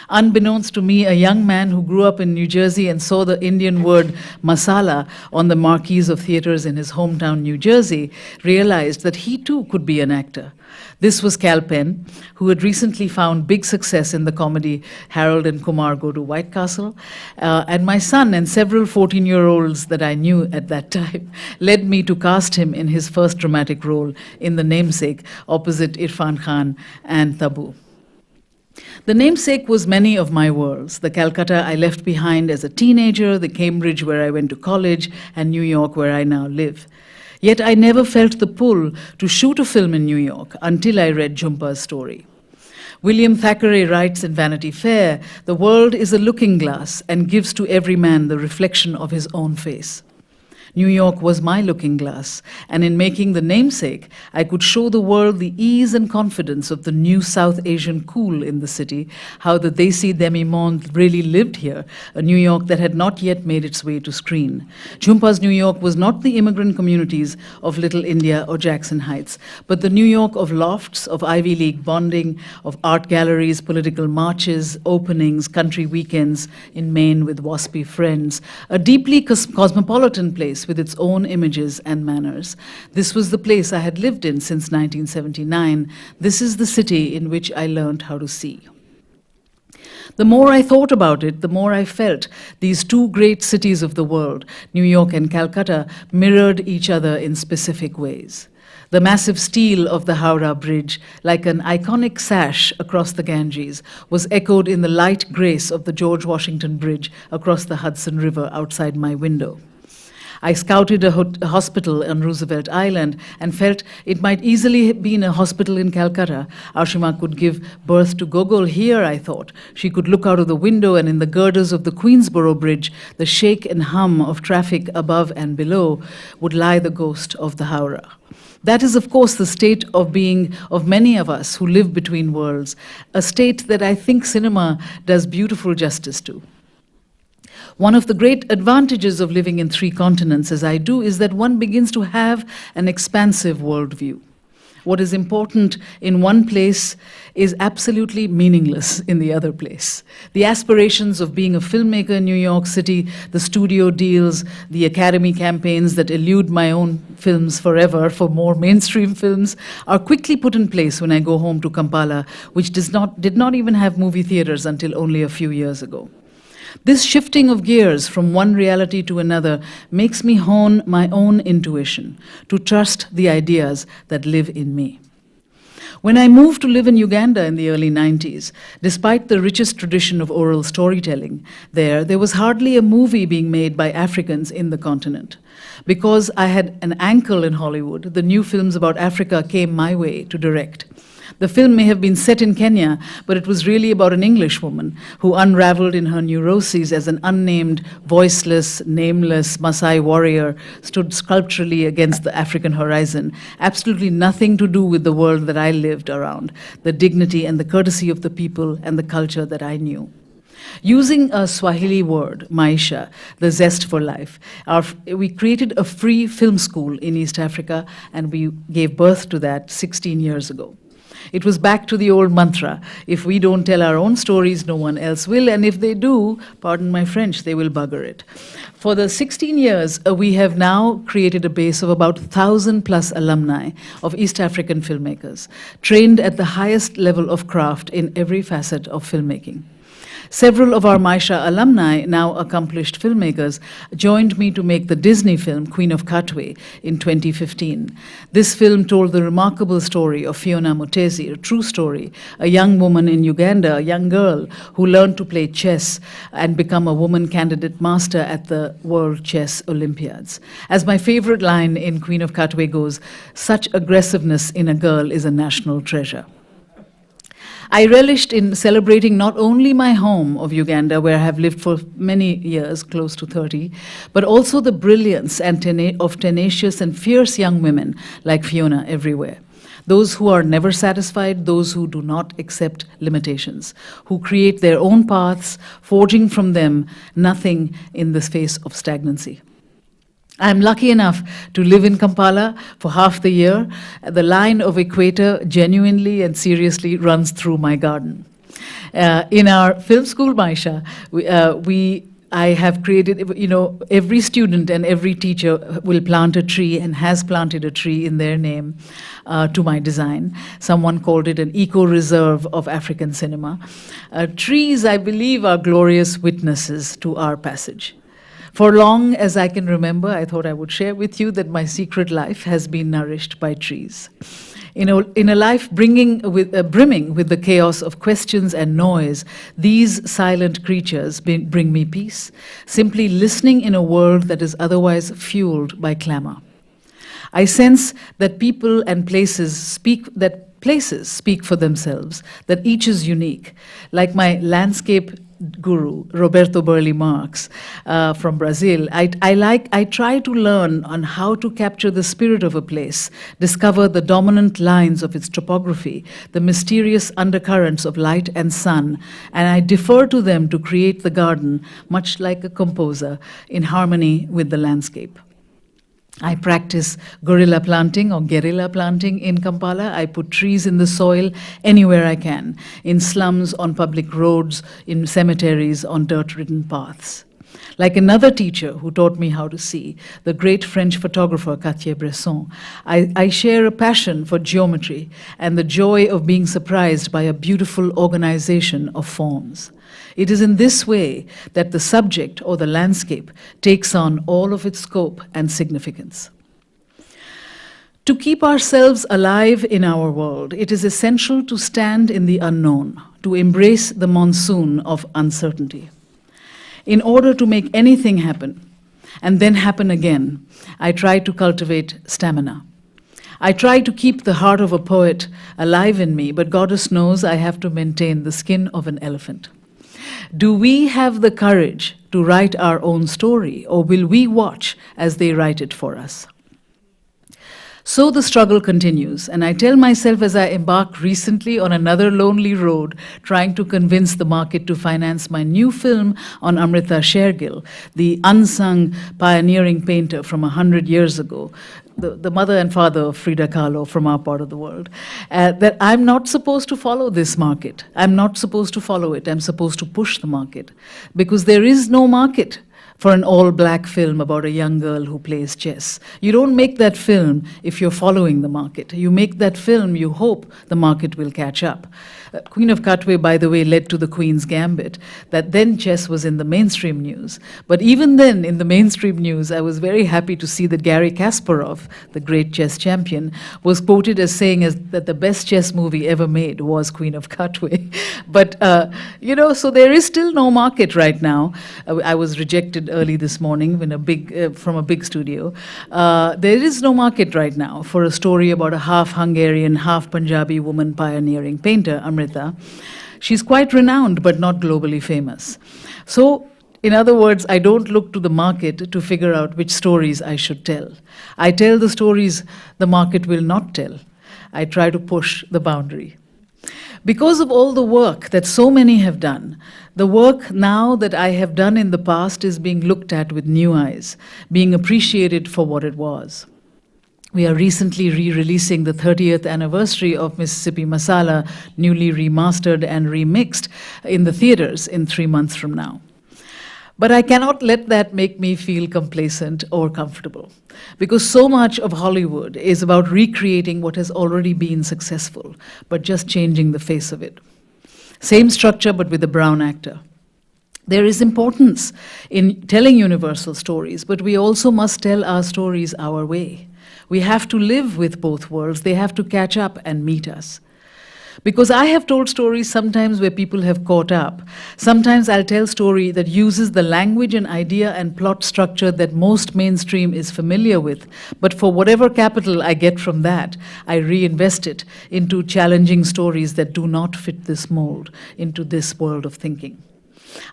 Unbeknownst to me, a young man who grew up in New Jersey and saw the Indian word masala on the marquees of theaters in his hometown, New Jersey, realized that he too could be an actor. This was Kal Penn, who had recently found big success in the comedy Harold and Kumar Go to White Castle. And my son and several 14-year-olds that I knew at that time led me to cast him in his first dramatic role in The Namesake, opposite Irfan Khan and Tabu. The Namesake was many of my worlds. The Calcutta I left behind as a teenager, the Cambridge where I went to college, and New York where I now live. Yet I never felt the pull to shoot a film in New York until I read Jhumpa's story. William Thackeray writes in Vanity Fair, "The world is a looking glass and gives to every man the reflection of his own face." New York was my looking glass, and in making The Namesake, I could show the world the ease and confidence of the new South Asian cool in the city, how the Desi demi-monde really lived here, a New York that had not yet made its way to screen. Jhumpa's New York was not the immigrant communities of Little India or Jackson Heights, but the New York of lofts, of Ivy League bonding, of art galleries, political marches, openings, country weekends in Maine with waspy friends, a deeply cosmopolitan place with its own images and manners. This was the place I had lived in since 1979. This is the city in which I learned how to see. The more I thought about it, the more I felt these two great cities of the world, New York and Calcutta, mirrored each other in specific ways. The massive steel of the Howrah Bridge, like an iconic sash across the Ganges, was echoed in the light grace of the George Washington Bridge across the Hudson River outside my window. I scouted a hospital on Roosevelt Island and felt it might easily have been a hospital in Calcutta. Ashima could give birth to Gogol here, I thought. She could look out of the window, and in the girders of the Queensboro Bridge, the shake and hum of traffic above and below, would lie the ghost of the Howrah. That is, of course, the state of being of many of us who live between worlds, a state that I think cinema does beautiful justice to. One of the great advantages of living in 3 continents, as I do, is that one begins to have an expansive worldview. What is important in one place is absolutely meaningless in the other place. The aspirations of being a filmmaker in New York City, the studio deals, the Academy campaigns that elude my own films forever for more mainstream films, are quickly put in place when I go home to Kampala, which did not even have movie theaters until only a few years ago. This shifting of gears from one reality to another makes me hone my own intuition to trust the ideas that live in me. When I moved to live in Uganda in the early 90s, despite the richest tradition of oral storytelling there was hardly a movie being made by Africans in the continent. Because I had an ankle in Hollywood, the new films about Africa came my way to direct. The film may have been set in Kenya, but it was really about an English woman who unraveled in her neuroses as an unnamed, voiceless, nameless Maasai warrior stood sculpturally against the African horizon, absolutely nothing to do with the world that I lived around, the dignity and the courtesy of the people and the culture that I knew. Using a Swahili word, Maisha, the zest for life, we created a free film school in East Africa, and we gave birth to that 16 years ago. It was back to the old mantra, if we don't tell our own stories, no one else will, and if they do, pardon my French, they will bugger it. For the 16 years, we have now created a base of about 1,000 plus alumni of East African filmmakers, trained at the highest level of craft in every facet of filmmaking. Several of our Maisha alumni, now accomplished filmmakers, joined me to make the Disney film Queen of Katwe in 2015. This film told the remarkable story of Fiona Mutesi, a true story, a young woman in Uganda, a young girl who learned to play chess and become a woman candidate master at the World Chess Olympiads. As my favorite line in Queen of Katwe goes, such aggressiveness in a girl is a national treasure. I relished in celebrating not only my home of Uganda, where I have lived for many years, close to 30, but also the brilliance of tenacious and fierce young women like Fiona everywhere. Those who are never satisfied, those who do not accept limitations, who create their own paths, forging from them nothing in the face of stagnancy. I'm lucky enough to live in Kampala for half the year. The line of equator genuinely and seriously runs through my garden. In our film school, Maisha, I have created, every student and every teacher will plant a tree and has planted a tree in their name to my design. Someone called it an eco-reserve of African cinema. Trees, I believe, are glorious witnesses to our passage. For long as I can remember, I thought I would share with you that my secret life has been nourished by trees. In a life brimming with the chaos of questions and noise, these silent creatures bring me peace, simply listening in a world that is otherwise fueled by clamor. I sense that people and places speak for themselves, that each is unique. Like my landscape guru, Roberto Burle Marx from Brazil, I try to learn on how to capture the spirit of a place, discover the dominant lines of its topography, the mysterious undercurrents of light and sun, and I defer to them to create the garden, much like a composer, in harmony with the landscape. I practice guerrilla planting or guerrilla planting in Kampala. I put trees in the soil anywhere I can, in slums, on public roads, in cemeteries, on dirt-ridden paths. Like another teacher who taught me how to see, the great French photographer Cartier-Bresson, I share a passion for geometry and the joy of being surprised by a beautiful organization of forms. It is in this way that the subject or the landscape takes on all of its scope and significance. To keep ourselves alive in our world, it is essential to stand in the unknown, to embrace the monsoon of uncertainty. In order to make anything happen, and then happen again, I try to cultivate stamina. I try to keep the heart of a poet alive in me, but goddess knows I have to maintain the skin of an elephant. Do we have the courage to write our own story, or will we watch as they write it for us? So the struggle continues, and I tell myself as I embark recently on another lonely road, trying to convince the market to finance my new film on Amrita Shergill, the unsung pioneering painter from 100 years ago, the mother and father of Frida Kahlo from our part of the world, that I'm not supposed to follow this market. I'm not supposed to follow it. I'm supposed to push the market, because there is no market for an all-black film about a young girl who plays chess. You don't make that film if you're following the market. You make that film, you hope the market will catch up. Queen of Katwe, by the way, led to the Queen's Gambit, that then chess was in the mainstream news. But even then, in the mainstream news, I was very happy to see that Garry Kasparov, the great chess champion, was quoted as saying that the best chess movie ever made was Queen of Katwe. But, so there is still no market right now. I was rejected early this morning from a big studio. There is no market right now for a story about a half Hungarian, half Punjabi woman pioneering painter, Amrita. She's quite renowned, but not globally famous. So, in other words, I don't look to the market to figure out which stories I should tell. I tell the stories the market will not tell. I try to push the boundary. Because of all the work that so many have done, the work now that I have done in the past is being looked at with new eyes, being appreciated for what it was. We are recently re-releasing the 30th anniversary of Mississippi Masala, newly remastered and remixed in the theaters in 3 months from now. But I cannot let that make me feel complacent or comfortable, because so much of Hollywood is about recreating what has already been successful, but just changing the face of it. Same structure, but with a brown actor. There is importance in telling universal stories, but we also must tell our stories our way. We have to live with both worlds. They have to catch up and meet us. Because I have told stories sometimes where people have caught up. Sometimes I'll tell a story that uses the language and idea and plot structure that most mainstream is familiar with. But for whatever capital I get from that, I reinvest it into challenging stories that do not fit this mold, into this world of thinking.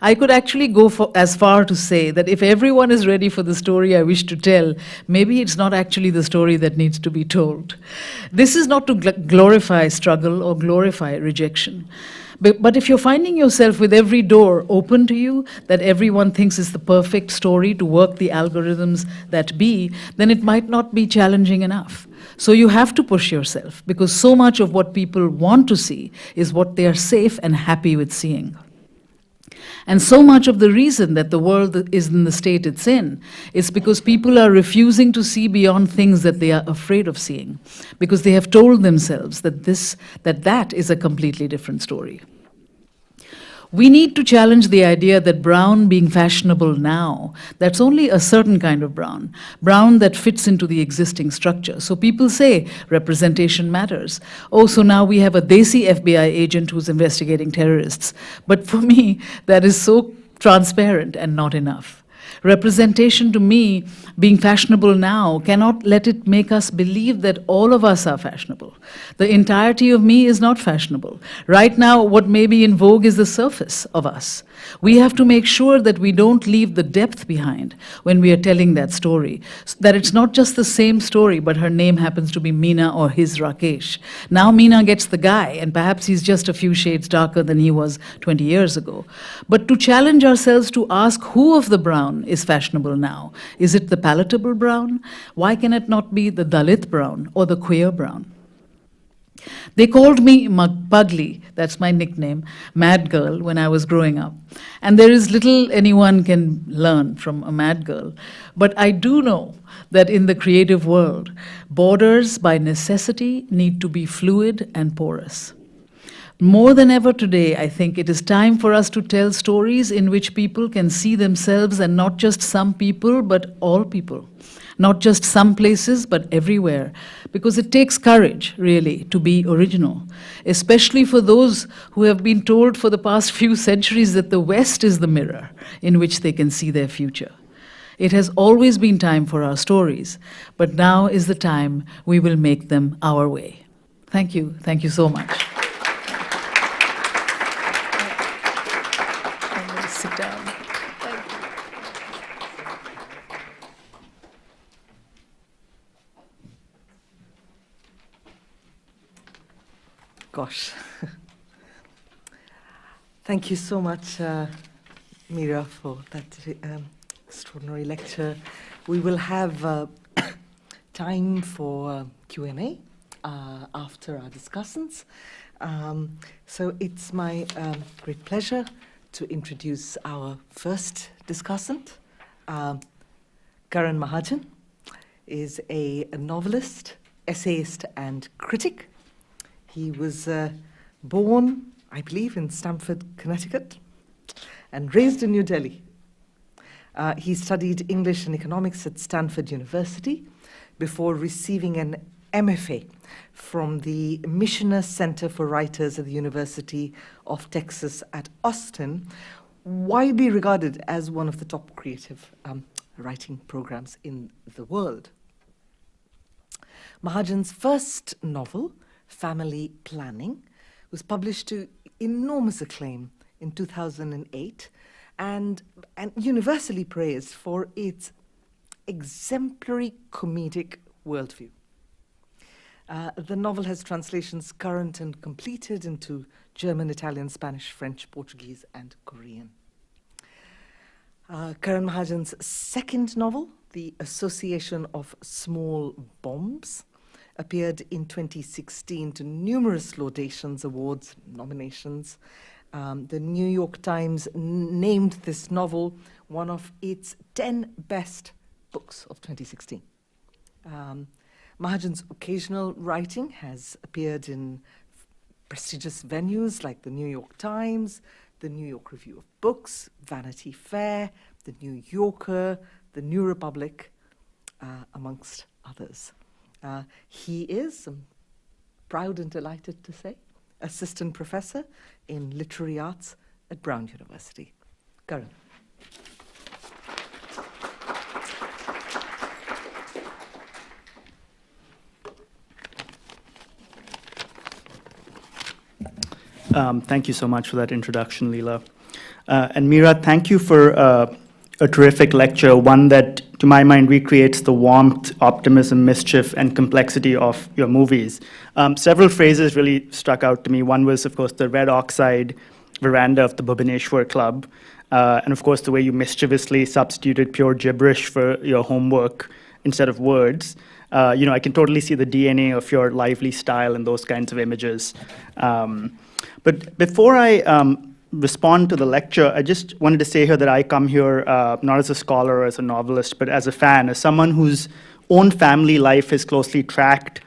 I could actually go as far to say that if everyone is ready for the story I wish to tell, maybe it's not actually the story that needs to be told. This is not to glorify struggle or glorify rejection. But if you're finding yourself with every door open to you, that everyone thinks is the perfect story to work the algorithms that be, then it might not be challenging enough. So you have to push yourself, because so much of what people want to see is what they are safe and happy with seeing. And so much of the reason that the world is in the state it's in is because people are refusing to see beyond things that they are afraid of seeing, because they have told themselves that that is a completely different story. We need to challenge the idea that brown being fashionable now, that's only a certain kind of brown that fits into the existing structure. So people say representation matters. Oh, so now we have a Desi FBI agent who's investigating terrorists. But for me, that is so transparent and not enough. Representation to me, being fashionable now, cannot let it make us believe that all of us are fashionable. The entirety of me is not fashionable. Right now, what may be in vogue is the surface of us. We have to make sure that we don't leave the depth behind when we are telling that story. That it's not just the same story, but her name happens to be Meena or his Rakesh. Now Meena gets the guy, and perhaps he's just a few shades darker than he was 20 years ago. But to challenge ourselves to ask who of the brown is fashionable now. Is it the palatable brown? Why can it not be the Dalit brown or the queer brown? They called me Pugly, that's my nickname, mad girl, when I was growing up. And there is little anyone can learn from a mad girl. But I do know that in the creative world, borders by necessity need to be fluid and porous. More than ever today, I think it is time for us to tell stories in which people can see themselves, and not just some people, but all people. Not just some places, but everywhere. Because it takes courage, really, to be original. Especially for those who have been told for the past few centuries that the West is the mirror in which they can see their future. It has always been time for our stories, but now is the time we will make them our way. Thank you. Thank you so much. I'm going to sit down. Gosh. Thank you so much, Mira, for that extraordinary lecture. We will have time for Q&A after our discussants. So it's my great pleasure to introduce our first discussant, Karan Mahajan is a novelist, essayist, and critic. He was born, I believe, in Stamford, Connecticut, and raised in New Delhi. He studied English and economics at Stanford University before receiving an MFA from the Missioner Center for Writers at the University of Texas at Austin, widely regarded as one of the top creative writing programs in the world. Mahajan's first novel, Family Planning, was published to enormous acclaim in 2008 and universally praised for its exemplary comedic worldview. The novel has translations current and completed into German, Italian, Spanish, French, Portuguese, and Korean. Karan Mahajan's second novel, The Association of Small Bombs, appeared in 2016 to numerous laudations, awards, nominations. The New York Times named this novel one of its 10 best books of 2016. Mahajan's occasional writing has appeared in prestigious venues like the New York Times, the New York Review of Books, Vanity Fair, the New Yorker, the New Republic, amongst others. He is, I'm proud and delighted to say, assistant professor in literary arts at Brown University. Karan. Thank you so much for that introduction, Leela. And Mira, thank you for a terrific lecture, one that, to my mind, recreates the warmth, optimism, mischief, and complexity of your movies. Several phrases really struck out to me. One was, of course, the red oxide veranda of the Bhubaneswar Club, and, of course, the way you mischievously substituted pure gibberish for your homework instead of words. I can totally see the DNA of your lively style in those kinds of images. But before I respond to the lecture, I just wanted to say here that I come here not as a scholar or as a novelist, but as a fan, as someone whose own family life has closely tracked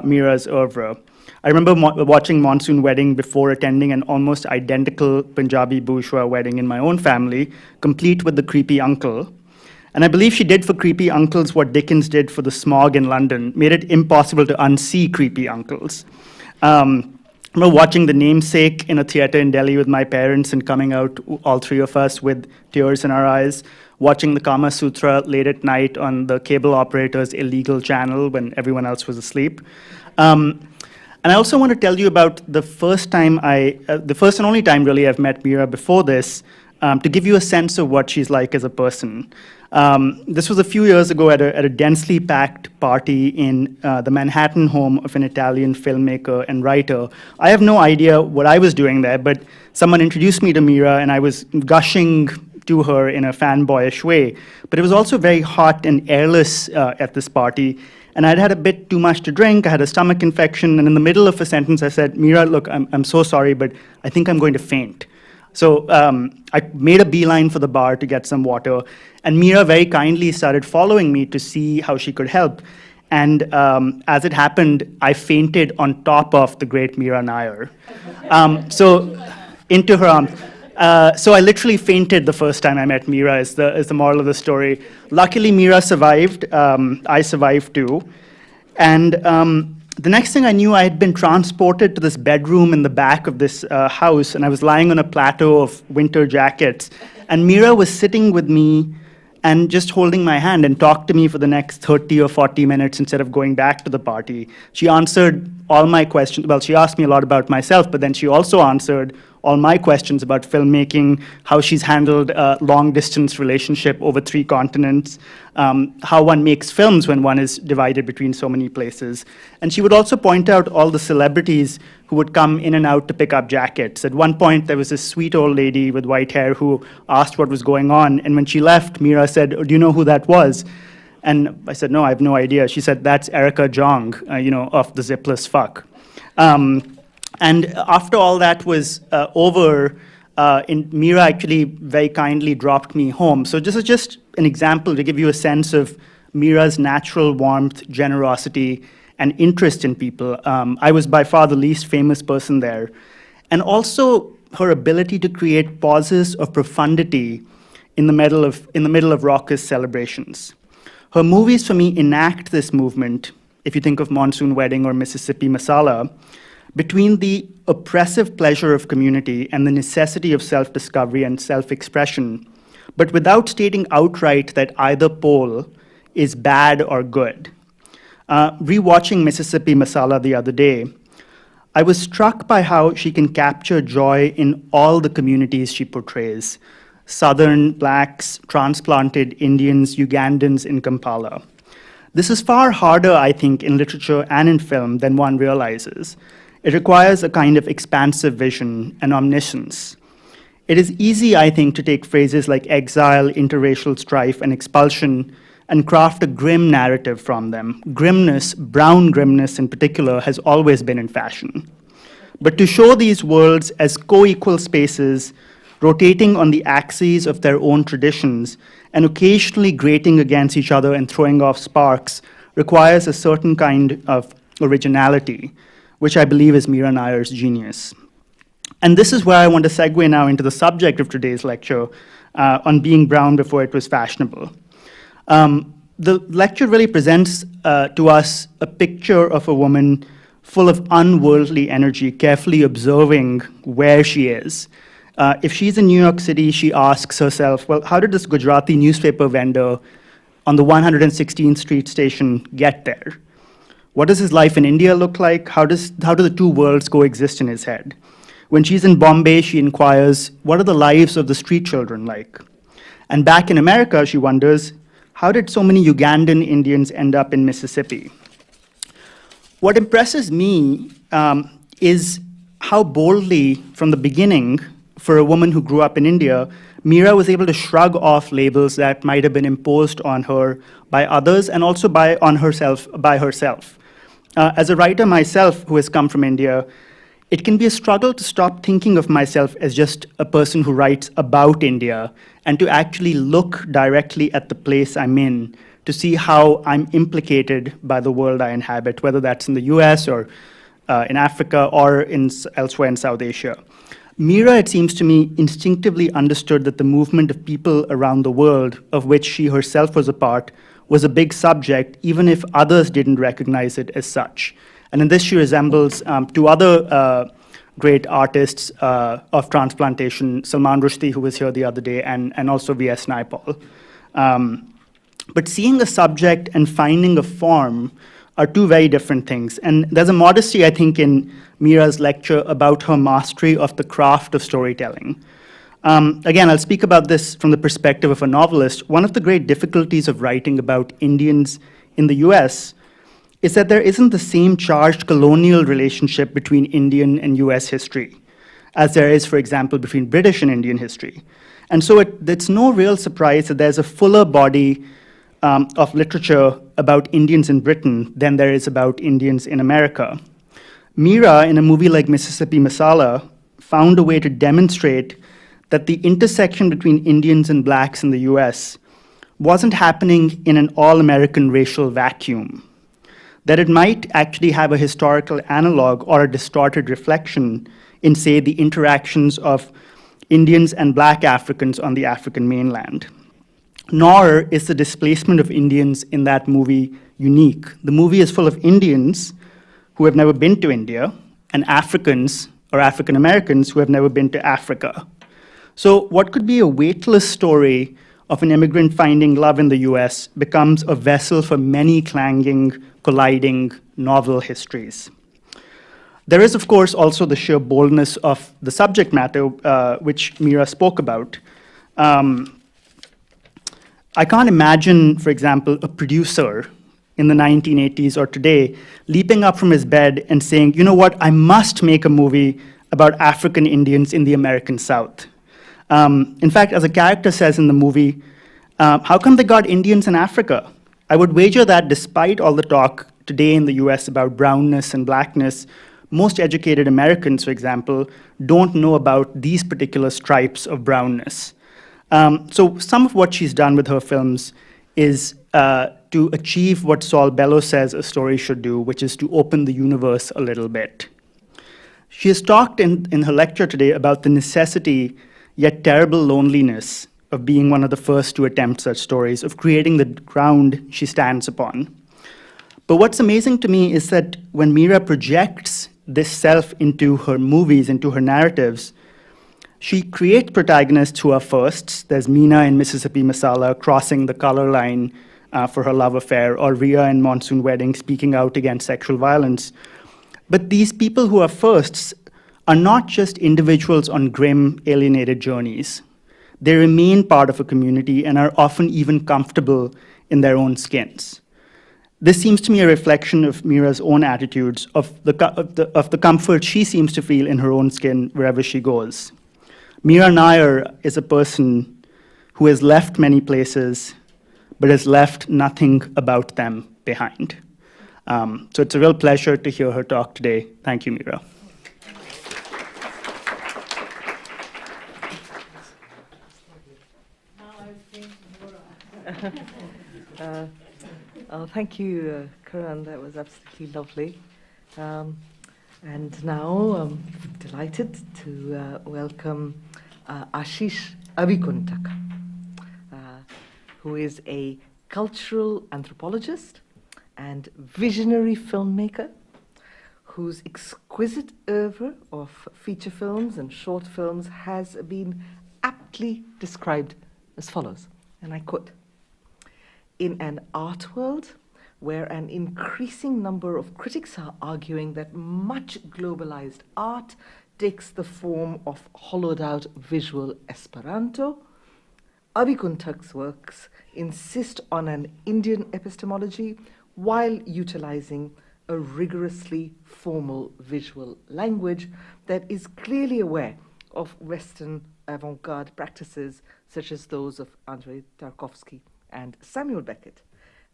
Mira's oeuvre. I remember watching Monsoon Wedding before attending an almost identical Punjabi bourgeois wedding in my own family, complete with the creepy uncle. And I believe she did for creepy uncles what Dickens did for the smog in London, made it impossible to unsee creepy uncles. I remember watching The Namesake in a theater in Delhi with my parents and coming out, all three of us, with tears in our eyes, watching the Kama Sutra late at night on the cable operator's illegal channel when everyone else was asleep. And I also want to tell you about the first and only time really I've met Mira before this, to give you a sense of what she's like as a person. This was a few years ago at a densely packed party in the Manhattan home of an Italian filmmaker and writer. I have no idea what I was doing there, but someone introduced me to Mira, and I was gushing to her in a fanboyish way. But it was also very hot and airless at this party, and I'd had a bit too much to drink. I had a stomach infection, and in the middle of a sentence, I said, "Mira, look, I'm so sorry, but I think I'm going to faint." So I made a beeline for the bar to get some water, and Mira very kindly started following me to see how she could help. And as it happened, I fainted on top of the great Mira Nair. So into her arms. So I literally fainted the first time I met Mira, is the moral of the story. Luckily, Mira survived. I survived too. And the next thing I knew, I had been transported to this bedroom in the back of this house, and I was lying on a plateau of winter jackets. And Mira was sitting with me and just holding my hand and talked to me for the next 30 or 40 minutes instead of going back to the party. She answered all my questions. Well, she asked me a lot about myself, but then she also answered all my questions about filmmaking, how she's handled a long-distance relationship over 3 continents, how one makes films when one is divided between so many places. And she would also point out all the celebrities who would come in and out to pick up jackets. At one point, there was this sweet old lady with white hair who asked what was going on, and when she left, Mira said, "Oh, do you know who that was?" And I said, "No, I have no idea." She said, "That's Erica Jong, of the Zipless Fuck." And after all that was over, Mira actually very kindly dropped me home. So this is just an example to give you a sense of Mira's natural warmth, generosity, and interest in people. I was by far the least famous person there. And also her ability to create pauses of profundity in the middle of raucous celebrations. Her movies, for me, enact this movement, if you think of Monsoon Wedding or Mississippi Masala, between the oppressive pleasure of community and the necessity of self-discovery and self-expression, but without stating outright that either pole is bad or good. Rewatching Mississippi Masala the other day, I was struck by how she can capture joy in all the communities she portrays: Southern, Blacks, transplanted Indians, Ugandans in Kampala. This is far harder, I think, in literature and in film than one realizes. It requires a kind of expansive vision and omniscience. It is easy, I think, to take phrases like exile, interracial strife, and expulsion and craft a grim narrative from them. Grimness, brown grimness in particular, has always been in fashion. But to show these worlds as co-equal spaces, rotating on the axes of their own traditions, and occasionally grating against each other and throwing off sparks, requires a certain kind of originality, which I believe is Mira Nair's genius. And this is where I want to segue now into the subject of today's lecture, on being brown before it was fashionable. The lecture really presents to us a picture of a woman full of unworldly energy, carefully observing where she is. If she's in New York City, she asks herself, well, how did this Gujarati newspaper vendor on the 116th Street station get there? What does his life in India look like? How do the two worlds coexist in his head? When she's in Bombay, she inquires, what are the lives of the street children like? And back in America, she wonders, how did so many Ugandan Indians end up in Mississippi? What impresses me is how boldly, from the beginning, for a woman who grew up in India, Mira was able to shrug off labels that might have been imposed on her by others and also by herself. As a writer myself who has come from India, it can be a struggle to stop thinking of myself as just a person who writes about India and to actually look directly at the place I'm in to see how I'm implicated by the world I inhabit, whether that's in the US or in Africa or elsewhere in South Asia. Mira, it seems to me, instinctively understood that the movement of people around the world, of which she herself was a part, was a big subject, even if others didn't recognize it as such. And in this, she resembles two other great artists of transplantation, Salman Rushdie, who was here the other day, and also V.S. Naipaul. But seeing a subject and finding a form are two very different things. And there's a modesty, I think, in Mira's lecture about her mastery of the craft of storytelling. Again, I'll speak about this from the perspective of a novelist. One of the great difficulties of writing about Indians in the US is that there isn't the same charged colonial relationship between Indian and US history as there is, for example, between British and Indian history. And so it's no real surprise that there's a fuller body of literature about Indians in Britain than there is about Indians in America. Mira, in a movie like Mississippi Masala, found a way to demonstrate that the intersection between Indians and Blacks in the US wasn't happening in an all-American racial vacuum, that it might actually have a historical analog or a distorted reflection in, say, the interactions of Indians and Black Africans on the African mainland. Nor is the displacement of Indians in that movie unique. The movie is full of Indians who have never been to India and Africans or African Americans who have never been to Africa. So what could be a weightless story of an immigrant finding love in the US becomes a vessel for many clanging, colliding novel histories. There is, of course, also the sheer boldness of the subject matter, which Mira spoke about. I can't imagine, for example, a producer in the 1980s or today leaping up from his bed and saying, you know what, I must make a movie about African Indians in the American South. In fact, as a character says in the movie, how come they got Indians in Africa? I would wager that despite all the talk today in the US about brownness and blackness, most educated Americans, for example, don't know about these particular stripes of brownness. So some of what she's done with her films is to achieve what Saul Bellow says a story should do, which is to open the universe a little bit. She has talked in her lecture today about the necessity, yet terrible loneliness, of being one of the first to attempt such stories, of creating the ground she stands upon. But what's amazing to me is that when Mira projects this self into her movies, into her narratives, she creates protagonists who are firsts. There's Mina in Mississippi Masala crossing the color line for her love affair, or Ria in Monsoon Wedding speaking out against sexual violence. But these people who are firsts are not just individuals on grim, alienated journeys. They remain part of a community and are often even comfortable in their own skins. This seems to me a reflection of Mira's own attitudes, of the comfort she seems to feel in her own skin wherever she goes. Mira Nair is a person who has left many places, but has left nothing about them behind. So it's a real pleasure to hear her talk today. Thank you, Mira. Thank you, Karan. That was absolutely lovely. And now I'm delighted to welcome Ashish Abhikuntaka, who is a cultural anthropologist and visionary filmmaker whose exquisite oeuvre of feature films and short films has been aptly described as follows, and I quote: "In an art world where an increasing number of critics are arguing that much globalized art takes the form of hollowed-out visual Esperanto, Abhikuntak's works insist on an Indian epistemology while utilizing a rigorously formal visual language that is clearly aware of Western avant-garde practices such as those of Andrei Tarkovsky and Samuel Beckett.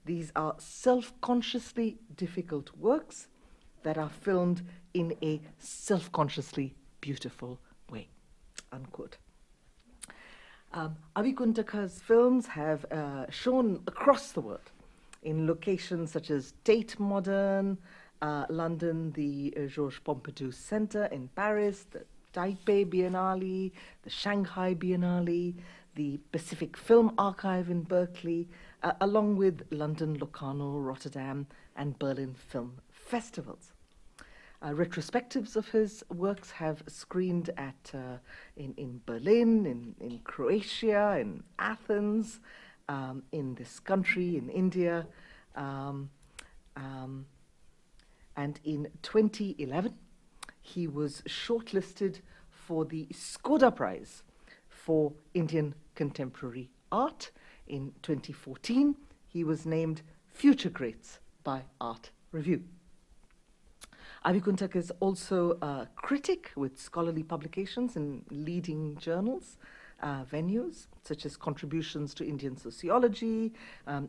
These are self-consciously difficult works that are filmed in a self-consciously beautiful way," unquote. Abhikuntaka's films have shown across the world in locations such as Tate Modern, London, the Georges Pompidou Center in Paris, the Taipei Biennale, the Shanghai Biennale, the Pacific Film Archive in Berkeley, along with London, Locarno, Rotterdam, and Berlin film festivals. Retrospectives of his works have screened in Berlin, in Croatia, in Athens, in this country, in India, and in 2011, he was shortlisted for the Skoda Prize for Indian Contemporary Art. In 2014, he was named Future Greats by Art Review. Abhikuntaka is also a critic with scholarly publications in leading journals, venues, such as Contributions to Indian Sociology,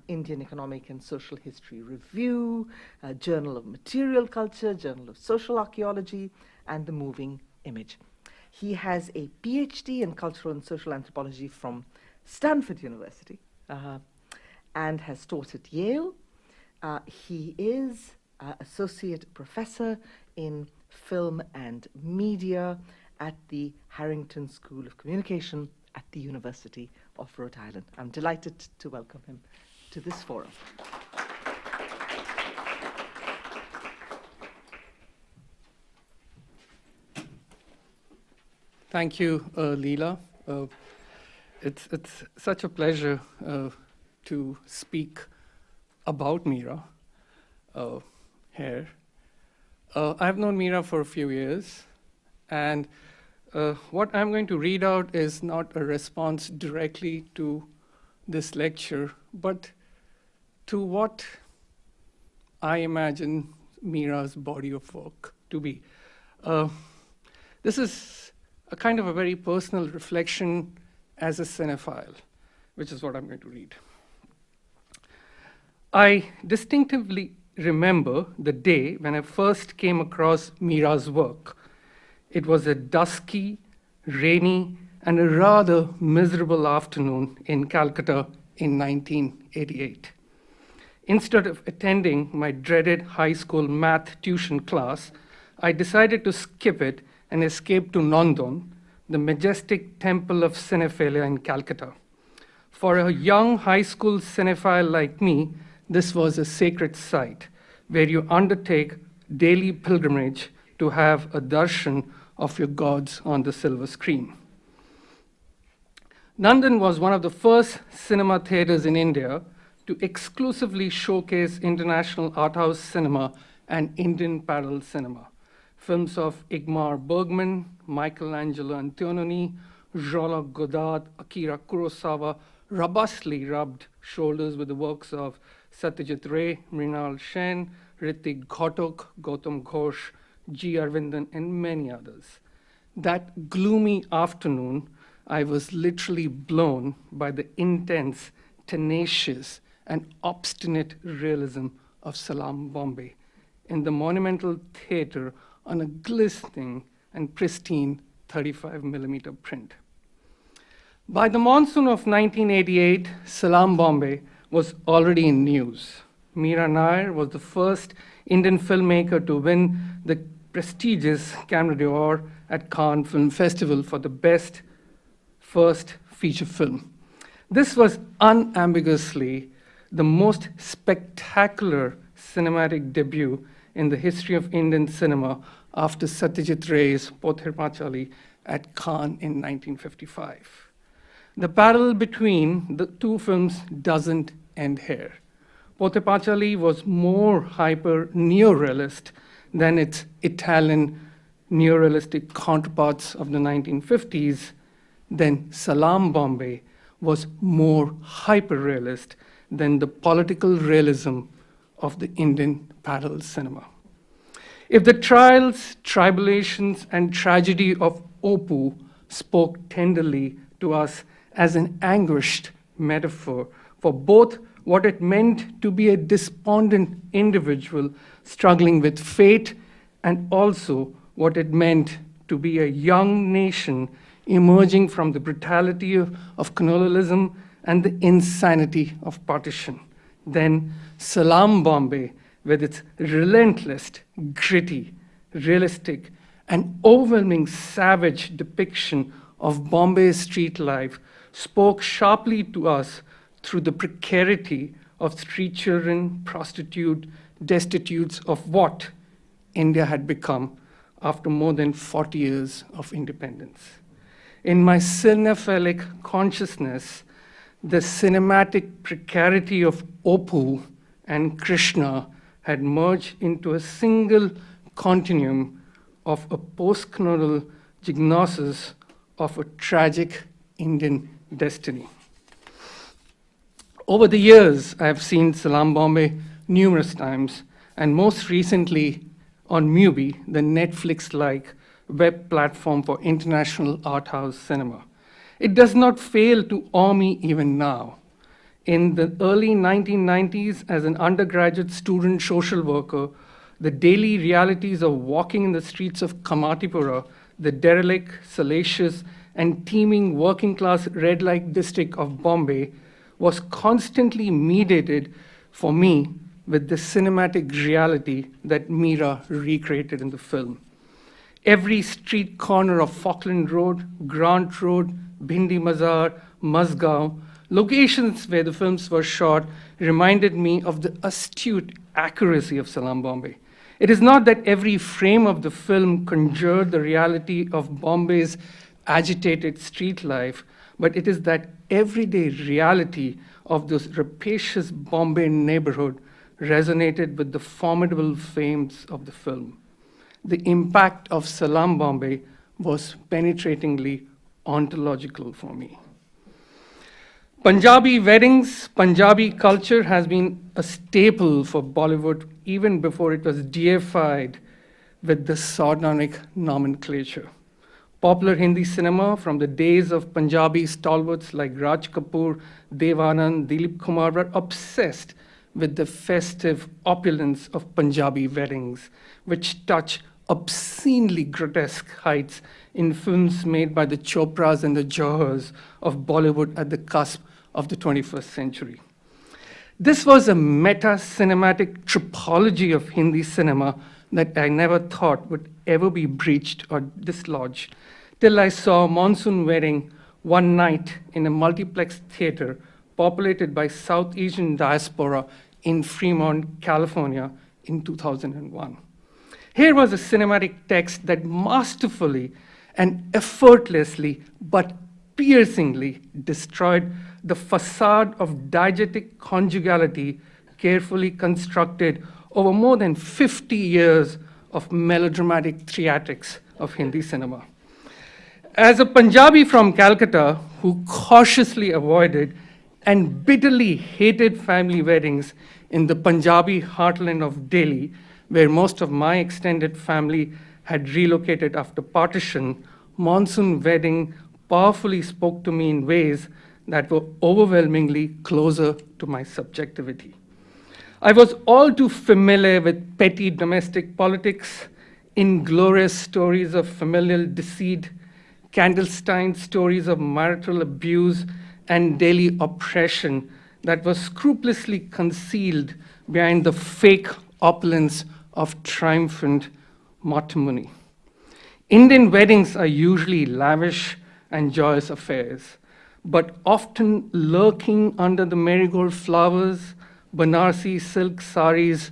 Indian Economic and Social History Review, Journal of Material Culture, Journal of Social Archaeology, and The Moving Image. He has a PhD in Cultural and Social Anthropology from Stanford University and has taught at Yale. He is Associate Professor in Film and Media at the Harrington School of Communication at the University of Rhode Island. I'm delighted to welcome him to this forum. Thank you, Leela. It's such a pleasure to speak about Mira here. I've known Mira for a few years, and what I'm going to read out is not a response directly to this lecture, but to what I imagine Mira's body of work to be. This is a kind of a very personal reflection as a cinephile, which is what I'm going to read. I distinctly remember the day when I first came across Mira's work. It was a dusky, rainy, and a rather miserable afternoon in Calcutta in 1988. Instead of attending my dreaded high school math tuition class, I decided to skip it and escape to Nandon, the majestic temple of cinephilia in Calcutta. For a young high school cinephile like me, this was a sacred site where you undertake daily pilgrimage to have a darshan of your gods on the silver screen. Nandan was one of the first cinema theaters in India to exclusively showcase international art house cinema and Indian parallel cinema. Films of Ingmar Bergman, Michelangelo Antonioni, Jean-Luc Godard, Akira Kurosawa robustly rubbed shoulders with the works of Satyajit Ray, Mrinal Sen, Ritik Ghotok, Gautam Ghosh, G. Arvindan, and many others. That gloomy afternoon, I was literally blown by the intense, tenacious, and obstinate realism of Salaam Bombay in the monumental theater on a glistening and pristine 35mm print. By the monsoon of 1988, Salaam Bombay was already in news. Mira Nair was the first Indian filmmaker to win the prestigious Camera d'Or at Cannes Film Festival for the best first feature film. This was unambiguously the most spectacular cinematic debut in the history of Indian cinema after Satyajit Ray's Pother Pachali at Cannes in 1955. The parallel between the two films doesn't end here. Pother Pachali was more hyper-neorealist than its Italian neorealistic counterparts of the 1950s. Then Salaam Bombay was more hyper-realist than the political realism of the Indian parallel cinema. If the trials, tribulations, and tragedy of Opu spoke tenderly to us as an anguished metaphor for both what it meant to be a despondent individual struggling with fate and also what it meant to be a young nation emerging from the brutality of colonialism and the insanity of partition. Then Salaam Bombay, with its relentless, gritty, realistic, and overwhelming savage depiction of Bombay's street life, spoke sharply to us through the precarity of street children, prostitute, destitutes of what India had become after more than 40 years of independence. In my cinephilic consciousness, the cinematic precarity of Opu and Krishna had merged into a single continuum of a post-colonial gnosis of a tragic Indian destiny. Over the years, I have seen Salaam Bombay numerous times, and most recently on Mubi, the Netflix-like web platform for international art house cinema. It does not fail to awe me even now. In the early 1990s, as an undergraduate student social worker, the daily realities of walking in the streets of Kamatipura, the derelict, salacious, and teeming working-class red light district of Bombay, was constantly mediated for me with the cinematic reality that Mira recreated in the film. Every street corner of Falkland Road, Grant Road, Bhindi Mazar, Mazgaon, locations where the films were shot, reminded me of the astute accuracy of Salaam Bombay. It is not that every frame of the film conjured the reality of Bombay's agitated street life, but it is that everyday reality of this rapacious Bombay neighborhood resonated with the formidable themes of the film. The impact of Salaam Bombay was penetratingly ontological for me. Punjabi weddings, Punjabi culture has been a staple for Bollywood even before it was deified with the sardonic nomenclature. Popular Hindi cinema from the days of Punjabi stalwarts like Raj Kapoor, Dev Anand, Dilip Kumar were obsessed with the festive opulence of Punjabi weddings, which touch obscenely grotesque heights in films made by the Chopras and the Johars of Bollywood at the cusp of the 21st century. This was a meta-cinematic tripology of Hindi cinema that I never thought would ever be breached or dislodged, till I saw Monsoon Wedding one night in a multiplex theater populated by South Asian diaspora in Fremont, California in 2001. Here was a cinematic text that masterfully and effortlessly but piercingly destroyed the facade of diegetic conjugality carefully constructed over more than 50 years of melodramatic theatrics of Hindi cinema. As a Punjabi from Calcutta who cautiously avoided and bitterly hated family weddings in the Punjabi heartland of Delhi, where most of my extended family had relocated after partition, Monsoon Wedding powerfully spoke to me in ways that were overwhelmingly closer to my subjectivity. I was all too familiar with petty domestic politics, inglorious stories of familial deceit, clandestine stories of marital abuse and daily oppression that was scrupulously concealed behind the fake opulence of triumphant matrimony. Indian weddings are usually lavish and joyous affairs, but often lurking under the marigold flowers, Banarsi silk saris,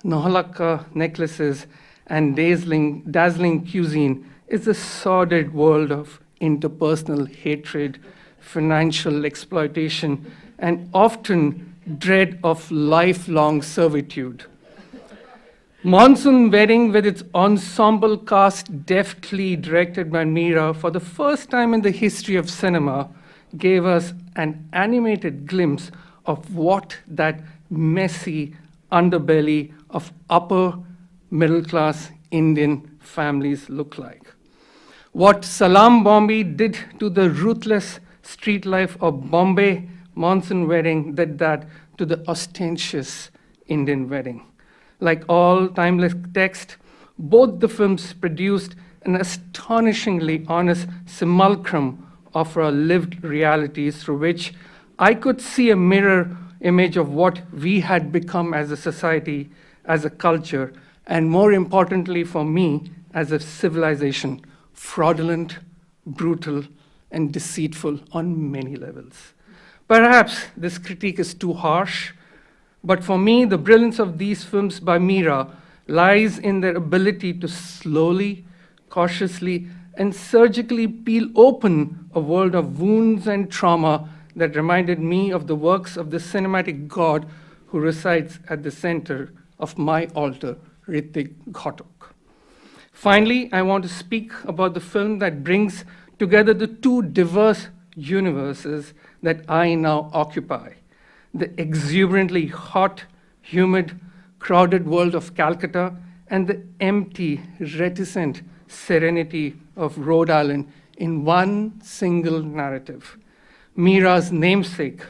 Nohalaka necklaces, and dazzling cuisine is the sordid world of interpersonal hatred, financial exploitation, and often dread of lifelong servitude. Monsoon Wedding, with its ensemble cast deftly directed by Mira, for the first time in the history of cinema, gave us an animated glimpse of what that messy underbelly of upper middle-class Indian families look like. What Salaam Bombay did to the ruthless street life of Bombay, Monsoon Wedding did that to the ostentatious Indian wedding. Like all timeless text, both the films produced an astonishingly honest simulacrum of our lived realities through which I could see a mirror image of what we had become as a society, as a culture, and more importantly for me, as a civilization, fraudulent, brutal, and deceitful on many levels. Perhaps this critique is too harsh, but for me, the brilliance of these films by Mira lies in their ability to slowly, cautiously, and surgically peel open a world of wounds and trauma that reminded me of the works of the cinematic god who resides at the center of my altar, Ritik Ghatak. Finally, I want to speak about the film that brings together the two diverse universes that I now occupy: the exuberantly hot, humid, crowded world of Calcutta and the empty, reticent serenity of Rhode Island in one single narrative. Mira's Namesake,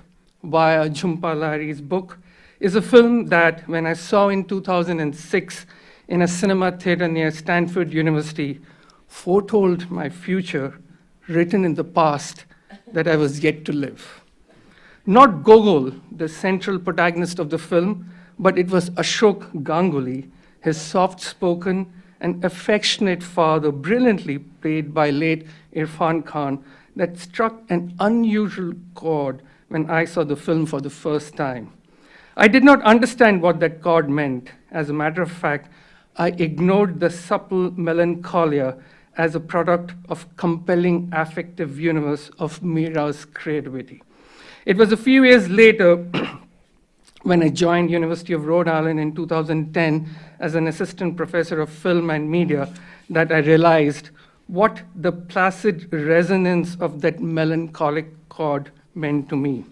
via Jhumpa Lahiri's book, is a film that, when I saw in 2006 in a cinema theater near Stanford University, foretold my future, written in the past, that I was yet to live. Not Gogol, the central protagonist of the film, but it was Ashok Ganguly, his soft-spoken and affectionate father, brilliantly played by late Irfan Khan, that struck an unusual chord when I saw the film for the first time. I did not understand what that chord meant. As a matter of fact, I ignored the supple melancholia as a product of compelling affective universe of Mira's creativity. It was a few years later when I joined University of Rhode Island in 2010 as an assistant professor of film and media that I realized what the placid resonance of that melancholic chord meant to me.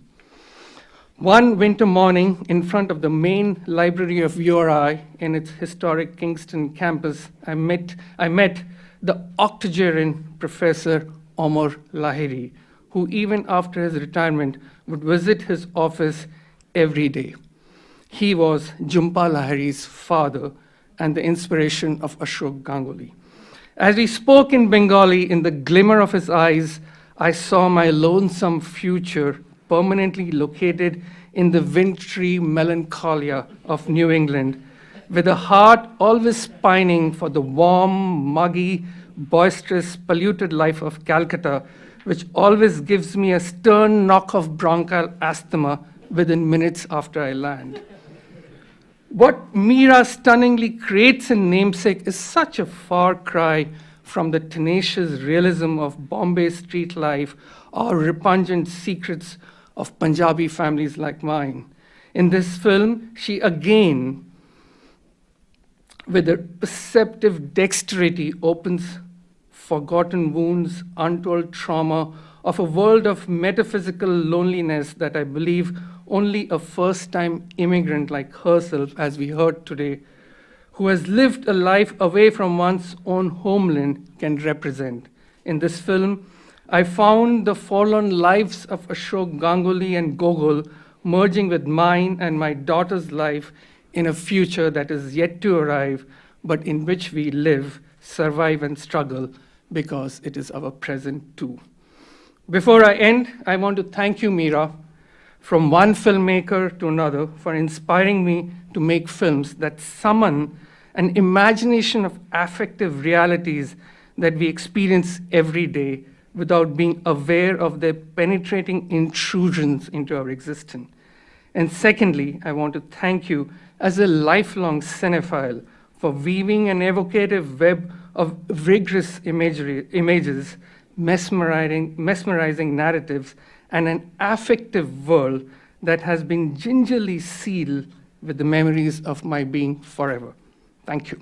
One winter morning, in front of the main library of URI in its historic Kingston campus, I met the octogenarian Professor Omar Lahiri, who even after his retirement would visit his office every day. he was Jhumpa Lahiri's father and the inspiration of Ashok Ganguly. As we spoke in Bengali, in the glimmer of his eyes, I saw my lonesome future permanently located in the wintry melancholia of New England, with a heart always pining for the warm, muggy, boisterous, polluted life of Calcutta, which always gives me a stern knock of bronchial asthma within minutes after I land. What Mira stunningly creates in Namesake is such a far cry from the tenacious realism of Bombay street life or repugnant secrets of Punjabi families like mine. In this film, she again, with a perceptive dexterity, opens forgotten wounds, untold trauma of a world of metaphysical loneliness that I believe only a first-time immigrant like herself, as we heard today, who has lived a life away from one's own homeland, can represent. In this film, I found the forlorn lives of Ashok Ganguly and Gogol merging with mine and my daughter's life in a future that is yet to arrive, but in which we live, survive, and struggle because it is our present too. Before I end, I want to thank you, Mira, from one filmmaker to another, for inspiring me to make films that summon an imagination of affective realities that we experience every day without being aware of their penetrating intrusions into our existence. And secondly, I want to thank you as a lifelong cinephile for weaving an evocative web of rigorous images, mesmerizing narratives, and an affective world that has been gingerly sealed with the memories of my being forever. Thank you.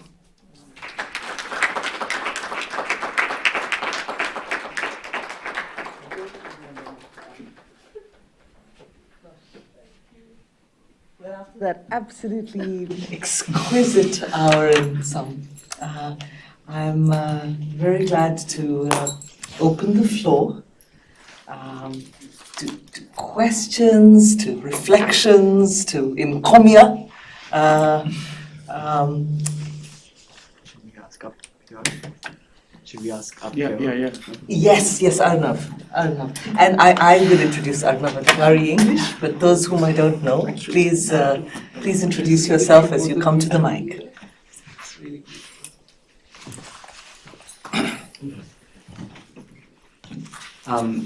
Well, after that absolutely exquisite hour and some, I'm very glad to open the floor to questions, to reflections, to encomia. Should we ask up Yeah. Yes, Arnav. And I will introduce Arnav in very English, but those whom I don't know, please introduce yourself as you come to the mic.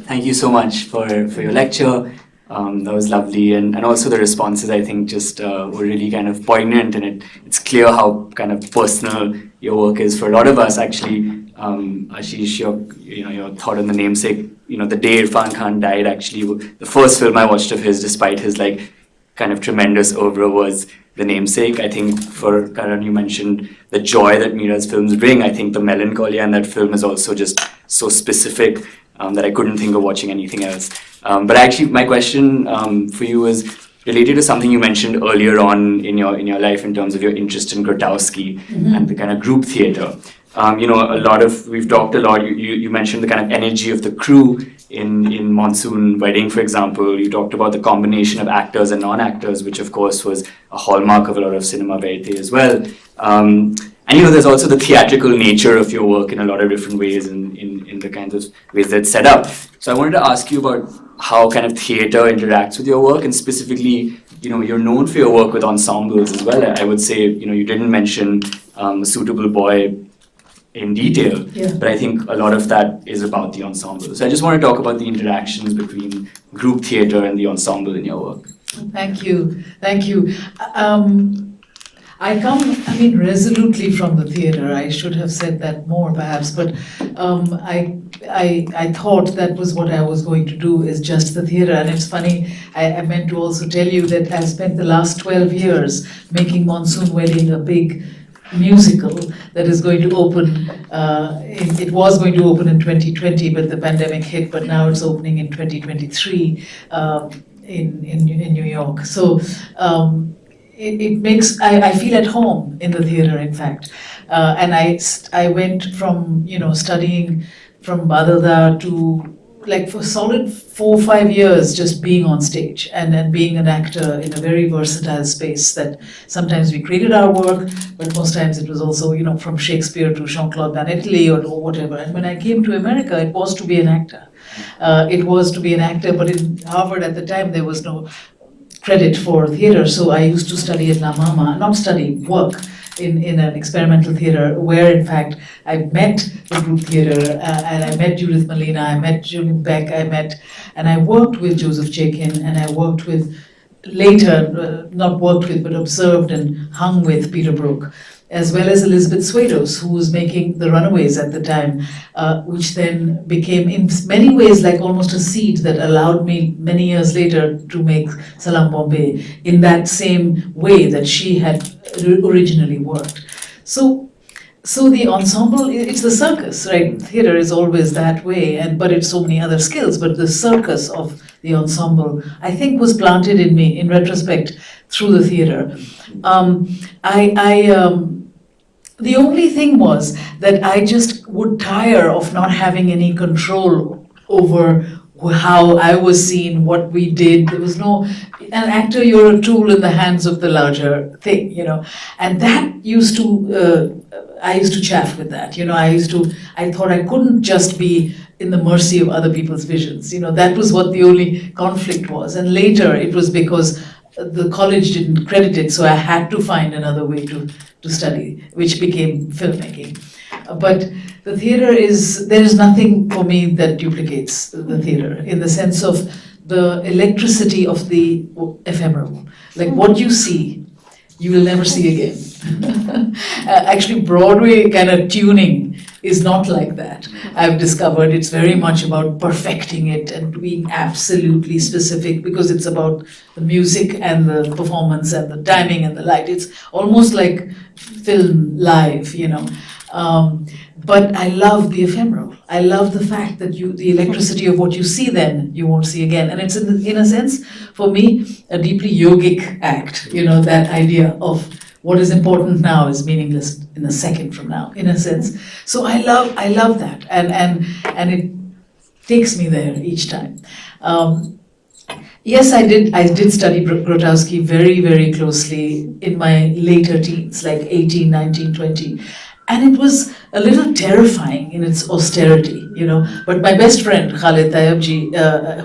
Thank you so much for your lecture. That was lovely, and also the responses, I think, just were really kind of poignant, and it's clear how kind of personal your work is for a lot of us. Actually, Ashish, your thought on the Namesake, the day Irfan Khan died, actually, the first film I watched of his, despite his like kind of tremendous oeuvre, was The Namesake. I think for Karan, you mentioned the joy that Mira's films bring. I think the melancholia in that film is also just so specific that I couldn't think of watching anything else. But actually, my question for you is related to something you mentioned earlier on in your life in terms of your interest in Grotowski and the kind of group theatre. We've talked a lot. You mentioned the kind of energy of the crew in Monsoon Wedding, for example. You talked about the combination of actors and non-actors, which of course was a hallmark of a lot of cinema verite as well. And there's also the theatrical nature of your work in a lot of different ways, in the kinds of ways that it's set up. So I wanted to ask you about how kind of theatre interacts with your work, and specifically, you're known for your work with ensembles as well. I would say, you didn't mention A Suitable Boy in detail, but I think a lot of that is about the ensemble. So I just want to talk about the interactions between group theatre and the ensemble in your work. Thank you. I come, resolutely from the theatre. I should have said that more, perhaps, but I thought that was what I was going to do, is just the theatre. And it's funny, I meant to also tell you that I spent the last 12 years making Monsoon Wedding a big musical that is going to open, it was going to open in 2020, but the pandemic hit, but now it's opening in 2023 in New York. So it makes, I feel at home in the theatre, in fact. And I went from, studying from Badada to like for solid 4 or 5 years just being on stage and being an actor in a very versatile space that sometimes we created our work, but most times it was also, you know, from Shakespeare to Jean-Claude Van Italy or whatever. And when I came to America, it was to be an actor. But in Harvard at the time, there was no credit for theater, so I used to study at La Mama, not study, work in an experimental theater where in fact I met the group theater and I met Judith Malina, I met Julian Beck, and I worked with Joseph Chaikin, and I worked with later, not worked with, but observed and hung with Peter Brook, as well as Elizabeth Swados, who was making The Runaways at the time, which then became in many ways like almost a seed that allowed me many years later to make Salaam Bombay in that same way that she had originally worked. So the ensemble, it's the circus, right? Theater is always that way, but it's so many other skills, but the circus of the ensemble, I think, was planted in me, in retrospect, through the theater. The only thing was that I just would tire of not having any control over how I was seen, what we did. There was no, an actor, you're a tool in the hands of the larger thing, you know. And that used to, I used to chaff with that, you know. I thought I couldn't just be in the mercy of other people's visions, you know. That was what the only conflict was. And later it was because the college didn't credit it, so I had to find another way to study, which became filmmaking. But the theater there is nothing for me that duplicates the theater in the sense of the electricity of the ephemeral. Like what you see, you will never see again. Actually, Broadway kind of tuning is not like that. I've discovered it's very much about perfecting it and being absolutely specific, because it's about the music and the performance and the timing and the light. It's almost like film live, you know. But I love the ephemeral. I love the fact that the electricity of what you see then, you won't see again. And it's in a sense, for me, a deeply yogic act, you know, that idea of what is important now is meaningless in a second from now, in a sense. So I love that, and it takes me there each time. Yes, I did study Grotowski very, very closely in my later teens, like 18, 19, 20. And it was a little terrifying in its austerity, you know. But my best friend, Khalid Tayebji,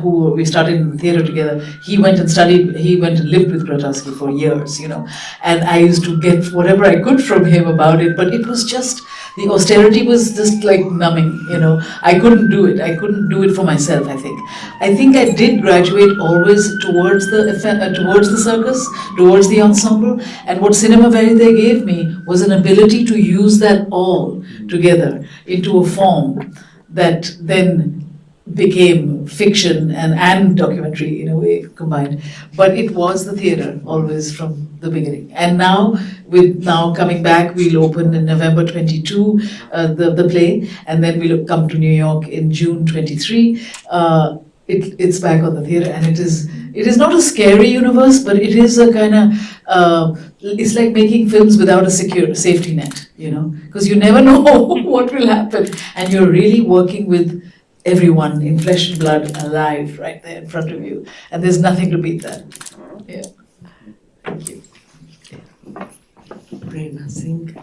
who we started in the theater together, he went and lived with Grotowski for years, you know. And I used to get whatever I could from him about it, but it was just, the austerity was just like numbing, you know. I couldn't do it. I couldn't do it for myself, I think. I think I did graduate always towards the circus, towards the ensemble. And what Cinema Verite gave me was an ability to use that all together into a form that then became fiction and documentary in a way combined. But it was the theater always from the beginning. And now, coming back, we'll open in November 22, the play, and then we'll come to New York in June 23. It's back on the theater, and it is not a scary universe, but it is a kind of, it's like making films without a secure safety net, you know, because you never know what will happen, and you're really working with everyone in flesh and blood alive right there in front of you, and there's nothing to beat that. Yeah. Thank you. Prerna Singh.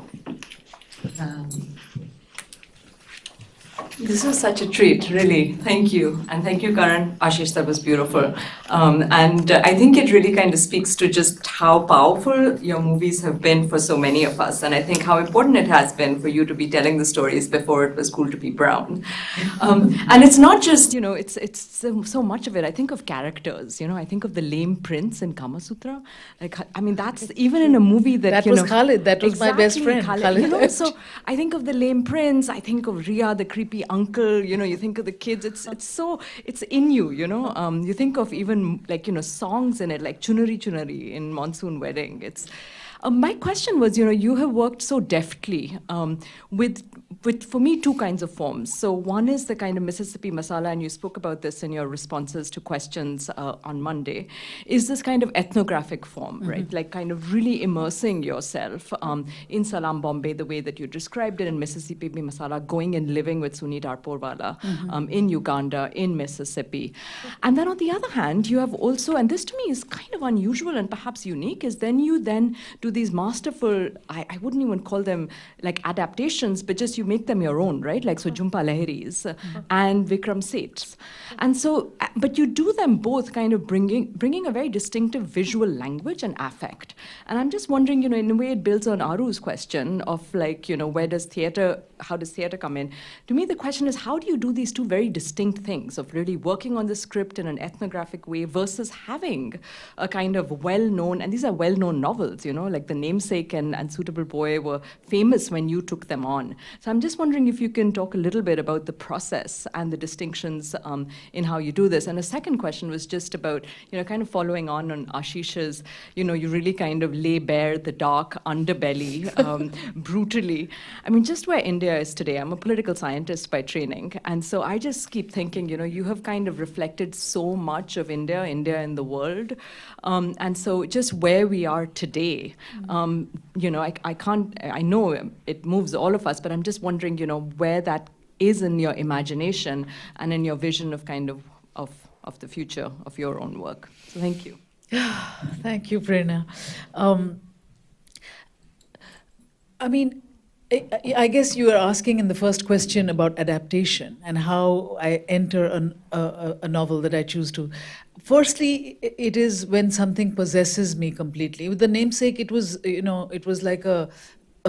This was such a treat, really. Thank you. And thank you, Karan. Ashish, that was beautiful. And I think it really kind of speaks to just how powerful your movies have been for so many of us. And I think how important it has been for you to be telling the stories before it was cool to be brown. And it's not just, you know, it's so much of it. I think of characters, you know, I think of the lame prince in Kama Sutra. Like, I mean, that's even in a movie that, was Khalid. That was my best friend. Khalid. You know, so I think of the lame prince. I think of Ria, the creepy uncle. You know, you think of the kids. It's in you. You know, you think of even like, you know, songs in it, like Chunari Chunari in Monsoon Wedding. My question was, you have worked so deftly with, for me, two kinds of forms. So one is the kind of Mississippi Masala, and you spoke about this in your responses to questions on Monday, is this kind of ethnographic form, right? Like kind of really immersing yourself in Salaam Bombay, the way that you described it in Mississippi Masala, going and living with Sunit Arporwala in Uganda, in Mississippi. And then on the other hand, you have also, and this to me is kind of unusual and perhaps unique, is then you then do these masterful, I wouldn't even call them like adaptations, but just you make them your own, right? Like so Jhumpa Lahiri's and Vikram Seth's. And so, but you do them both kind of bringing a very distinctive visual language and affect. And I'm just wondering, in a way it builds on Aru's question of like, how does theater come in? To me, the question is, how do you do these two very distinct things of really working on the script in an ethnographic way versus having a kind of well-known, and these are well-known novels, like The Namesake and Unsuitable Boy were famous when you took them on. So I'm just wondering if you can talk a little bit about the process and the distinctions in how you do this. And a second question was just about, kind of following on Ashish's, you really kind of lay bare the dark underbelly brutally. I mean, just where India is today, I'm a political scientist by training, and so I just keep thinking, you have kind of reflected so much of India in the world, and so just where we are today, I know it moves all of us, but I'm just wondering, where that is in your imagination and in your vision of kind of the future of your own work. So thank you. Thank you, Prerna. I mean, I guess you were asking in the first question about adaptation and how I enter a novel that I choose to. Firstly, it is when something possesses me completely. With The Namesake, it was, it was like a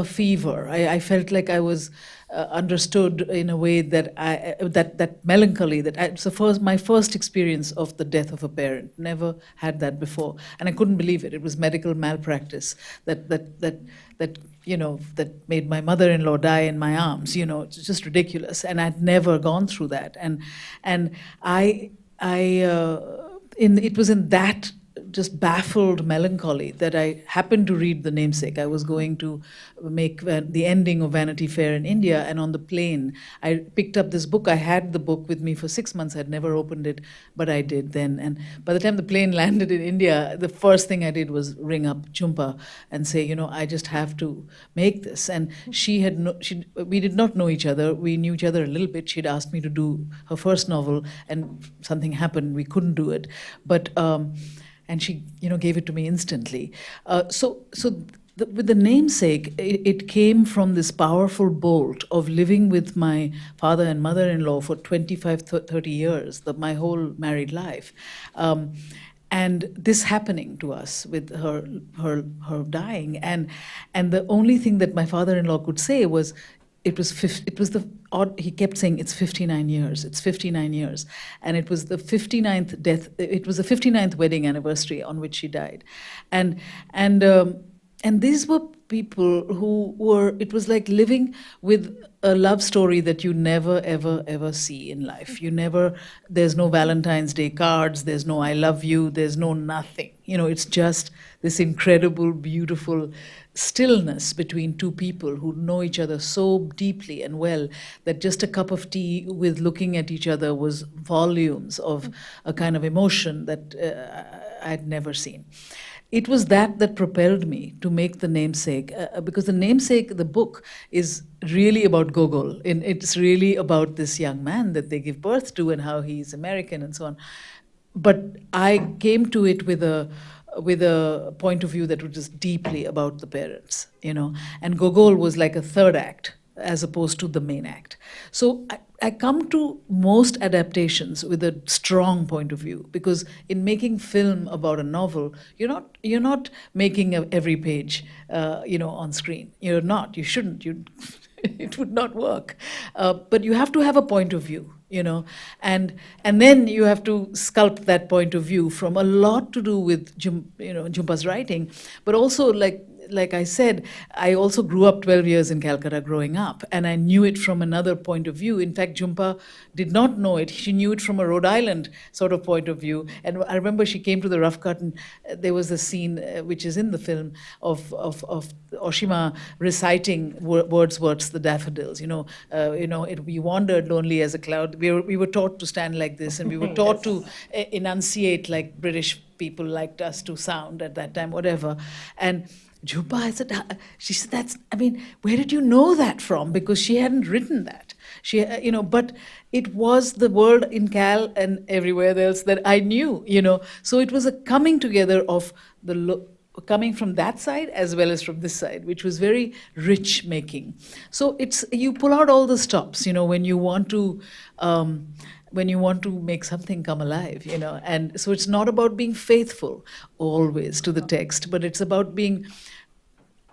fever. I felt like I was understood in a way that that melancholy, it's my first experience of the death of a parent. Never had that before, and I couldn't believe it. It was medical malpractice that made my mother-in-law die in my arms. It's just ridiculous, and I'd never gone through that. And it was in that just baffled melancholy that I happened to read The Namesake. I was going to make the ending of Vanity Fair in India, and on the plane, I picked up this book. I had the book with me for 6 months. I'd never opened it, but I did then. And by the time the plane landed in India, the first thing I did was ring up Jhumpa and say, I just have to make this. And we did not know each other. We knew each other a little bit. She'd asked me to do her first novel, and something happened. We couldn't do it, but. And she, gave it to me instantly. With The Namesake, it came from this powerful bolt of living with my father and mother-in-law for 25, 30 years, my whole married life. And this happening to us with her dying. And the only thing that my father-in-law could say was, he kept saying, it's 59 years, it's 59 years. And it was the 59th death, it was the 59th wedding anniversary on which she died. And these were people who were, it was like living with a love story that you never, ever, ever see in life. There's no Valentine's Day cards, there's no I love you, there's no nothing. It's just this incredible, beautiful stillness between two people who know each other so deeply and well that just a cup of tea with looking at each other was volumes of a kind of emotion that I'd never seen. It was that propelled me to make The Namesake, because The Namesake, the book, is really about Gogol. It's really about this young man that they give birth to and how he's American and so on. But I came to it with a point of view that was just deeply about the parents, And Gogol was like a third act as opposed to the main act. So I come to most adaptations with a strong point of view, because in making film about a novel, you're not making every page, on screen. You're not. You shouldn't. It would not work. But you have to have a point of view. And then you have to sculpt that point of view from a lot to do with Jhumpa's writing, but also like like I said, I also grew up 12 years in Calcutta growing up, and I knew it from another point of view. In fact, Jhumpa did not know it. She knew it from a Rhode Island sort of point of view. And I remember she came to the Rough Cut, and there was a scene, which is in the film, of Oshima reciting Wordsworth's The Daffodils. We wandered lonely as a cloud. We were taught to stand like this, and we were taught to enunciate like British people liked us to sound at that time, whatever. And Jhumpa, she said, where did you know that from? Because she hadn't written that. But it was the world in Cal and everywhere else that I knew, So it was a coming together of coming from that side as well as from this side, which was very rich making. So you pull out all the stops, when you want to make something come alive, And so it's not about being faithful always to the text, but it's about being,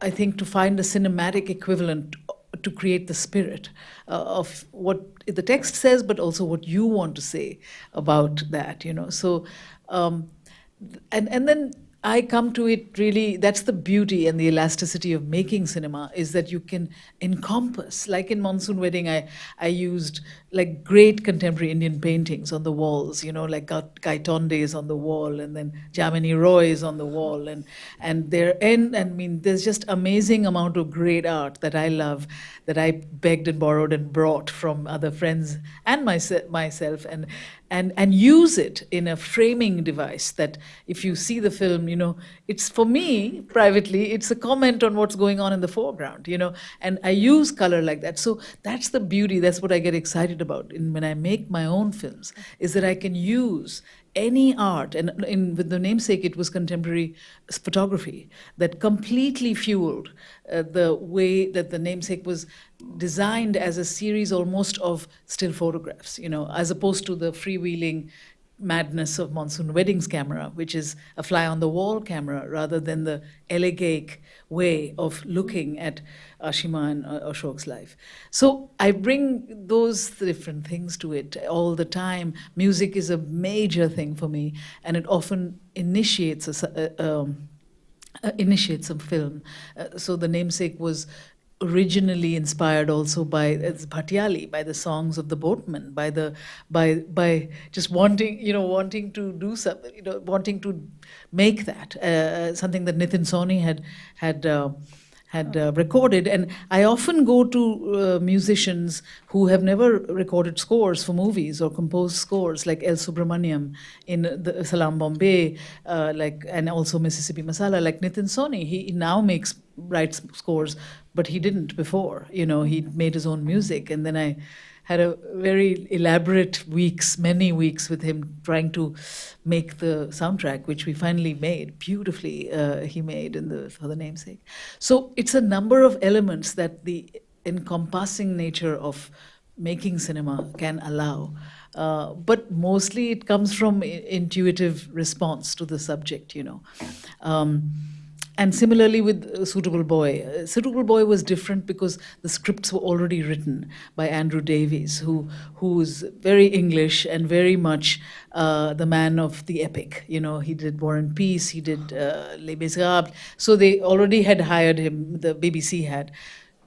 I think, to find a cinematic equivalent to create the spirit of what the text says, but also what you want to say about that, So, and then I come to it really, that's the beauty and the elasticity of making cinema, is that you can encompass, like in Monsoon Wedding, I used like great contemporary Indian paintings on the walls, like Gaitonde is on the wall, and then Jamini Roy is on the wall, and there's just amazing amount of great art that I love, that I begged and borrowed and brought from other friends and myself, and use it in a framing device that if you see the film, it's, for me, privately, it's a comment on what's going on in the foreground, and I use color like that. So that's the beauty, that's what I get excited about when I make my own films, is that I can use any art, and with the Namesake, it was contemporary photography that completely fueled the way that the Namesake was designed as a series almost of still photographs, as opposed to the freewheeling madness of Monsoon Wedding's camera, which is a fly-on-the-wall camera, rather than the elegiac way of looking at Ashima and Ashok's life. So I bring those different things to it all the time. Music is a major thing for me, and it often initiates a film. So the Namesake was originally inspired also by Bhatyali, by the songs of the boatmen, by just wanting to do something, wanting to make that something that Nitin Sawhney had recorded. And I often go to musicians who have never recorded scores for movies or composed scores, like El Subramaniam in the Salaam Bombay, and also Mississippi Masala, like Nitin Sawhney. He now writes scores, but he didn't before. He made his own music, and then I had a very elaborate many weeks with him trying to make the soundtrack, which we finally made beautifully. He made for the Namesake. So it's a number of elements that the encompassing nature of making cinema can allow. But mostly it comes from intuitive response to the subject, And similarly with Suitable Boy. Suitable Boy was different because the scripts were already written by Andrew Davies, who's very English and very much the man of the epic. He did War and Peace, he did Les Miserables. So they already had hired him, the BBC had,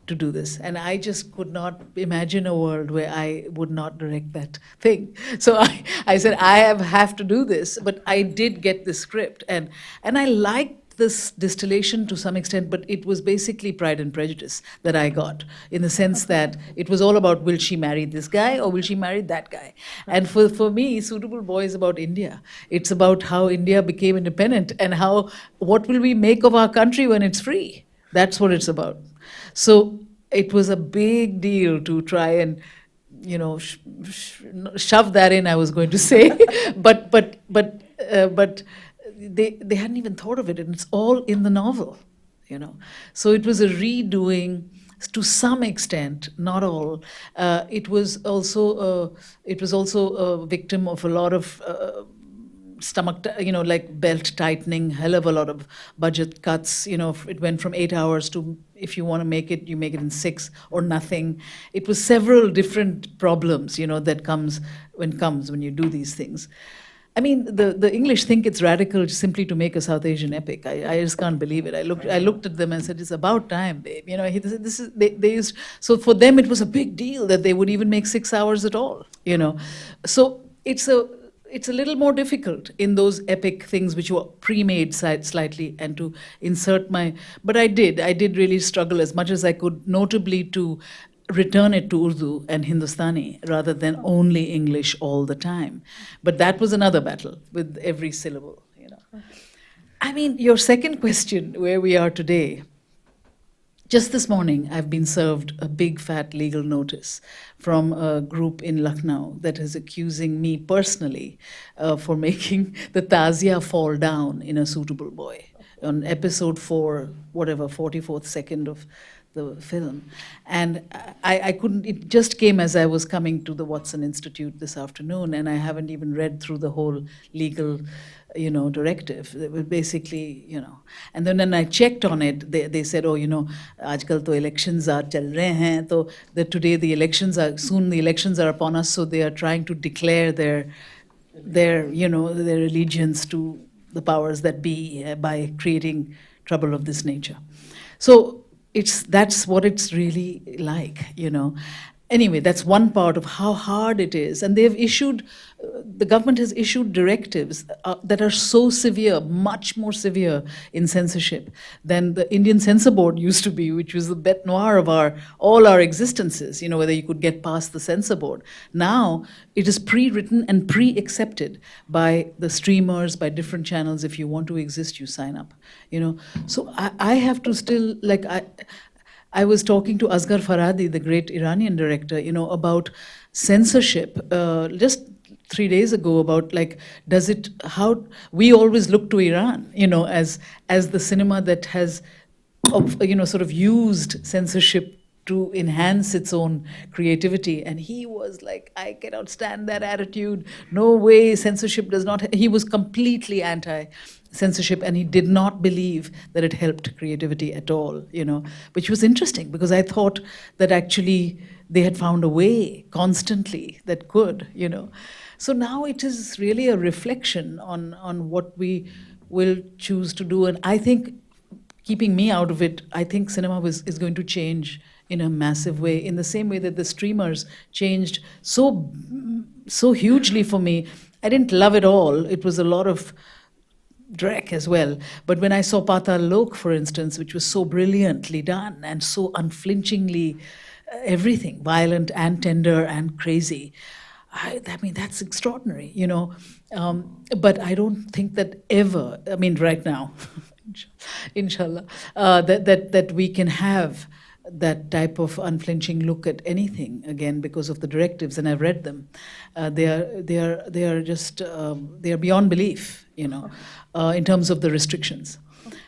to do this. And I just could not imagine a world where I would not direct that thing. So I said, I have to do this. But I did get the script. And I liked this distillation to some extent, but it was basically Pride and Prejudice that I got, in the sense that it was all about, will she marry this guy or will she marry that guy? And for me, Suitable Boy is about India. It's about how India became independent and what will we make of our country when it's free? That's what it's about. So it was a big deal to try and shove that in, I was going to say, but they hadn't even thought of it, and it's all in the novel, So it was a redoing to some extent, not all. It was also a victim of a lot of stomach, like belt tightening, hell of a lot of budget cuts. It went from 8 hours to, if you want to make it, you make it in 6 or nothing. It was several different problems, that comes when you do these things. I mean, the English think it's radical simply to make a South Asian epic. I just can't believe it. I looked at them and said, "It's about time, babe." You know, this is they used. So for them, it was a big deal that they would even make 6 hours at all. You know, so it's a little more difficult in those epic things which were pre-made slightly, and to insert my. But I did really struggle as much as I could, notably to return it to Urdu and Hindustani rather than only English all the time. But that was another battle with every syllable, you know. I mean, your second question, where we are today, just this morning I've been served a big fat legal notice from a group in Lucknow that is accusing me personally for making the Tazia fall down in A Suitable Boy on episode 4, whatever, 44th second of the film. And I couldn't, it just came as I was coming to the Watson Institute this afternoon, and I haven't even read through the whole legal, you know, directive. It was basically, you know, and then when I checked on it, they said, oh, you know, aajkal to elections are chal rahe hain, so that today the elections are upon us, so they are trying to declare their you know, their allegiance to the powers that be by creating trouble of this nature. So that's what it's really like, you know. Anyway, that's one part of how hard it is. And they've issued, the government has issued directives that are so severe, much more severe in censorship than the Indian Censor Board used to be, which was the bête noire of all our existences, you know, whether you could get past the Censor Board. Now, it is pre-written and pre-accepted by the streamers, by different channels. If you want to exist, you sign up, you know. So I have to still, like, I was talking to Asghar Farhadi, the great Iranian director, you know, about censorship just 3 days ago, about like, how we always look to Iran, you know, as the cinema that has, you know, sort of used censorship to enhance its own creativity. And he was like, I cannot stand that attitude. No way, censorship does not, he was completely anti-censorship, and he did not believe that it helped creativity at all, you know, which was interesting because I thought that actually they had found a way constantly that could, you know. So now it is really a reflection on what we will choose to do. And I think, keeping me out of it, I think cinema is going to change in a massive way, in the same way that the streamers changed so hugely for me. I didn't love it all. It was a lot of dreck as well. But when I saw Patal Lok, for instance, which was so brilliantly done and so unflinchingly everything, violent and tender and crazy, I mean, that's extraordinary, you know. But I don't think that ever, I mean, right now, inshallah, that we can have that type of unflinching look at anything again because of the directives, and I've read them. They are just they are beyond belief, you know, in terms of the restrictions.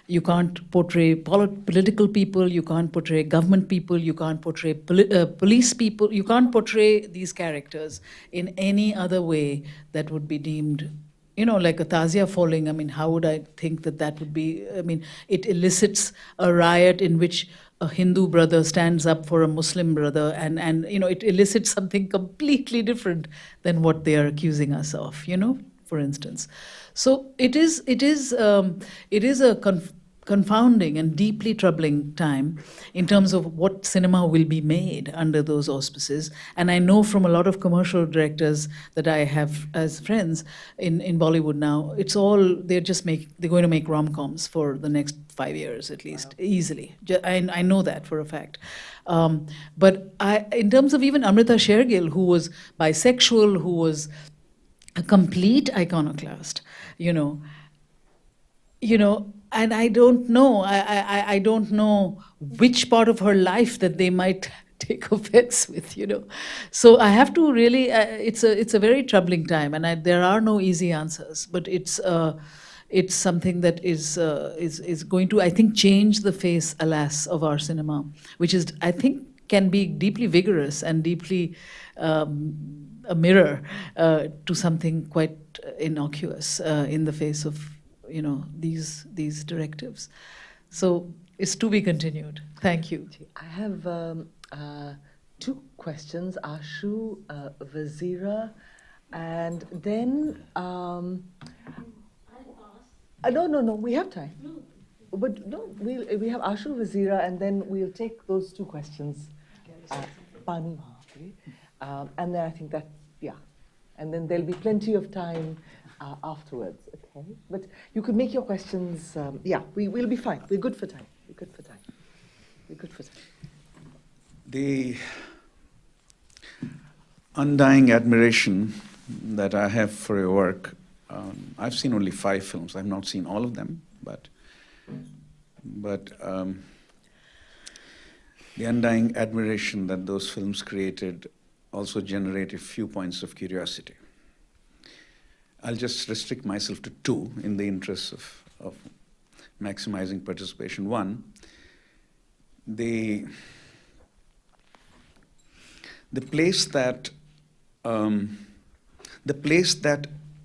You can't portray political people, you can't portray government people, you can't portray police people, you can't portray these characters in any other way that would be deemed, you know, like a Tazia falling. I mean, how would I think that would be? I mean, it elicits a riot in which a Hindu brother stands up for a Muslim brother, and you know, it elicits something completely different than what they are accusing us of, you know, for instance. So it is a confounding and deeply troubling time in terms of what cinema will be made under those auspices. And I know from a lot of commercial directors that I have as friends in Bollywood now, it's all, they're going to make rom-coms for the next 5 years at least, easily. I know that for a fact. But in terms of even Amrita Shergill, who was bisexual, who was a complete iconoclast, you know, and I don't know, I don't know which part of her life that they might take offense with, you know. So I have to really, it's a very troubling time, and there are no easy answers, but it's something that is going to, I think, change the face, alas, of our cinema, which is, I think, can be deeply vigorous and deeply a mirror to something quite innocuous in the face of, you know, these directives. So it's to be continued. Thank you. I have two questions. Ashu, Vazira, And then, no, we have time. But no, we have Ashu, Vazira, and then we'll take those two questions. Pani Mahajan. And then I think that, yeah. And then there'll be plenty of time afterwards, okay? But you could make your questions, we'll be fine. We're good for time. We're good for time. The undying admiration that I have for your work, I've seen only 5 films. I've not seen all of them, but the undying admiration that those films created also generated few points of curiosity. I'll just restrict myself to 2 in the interest of maximizing participation. One, the place that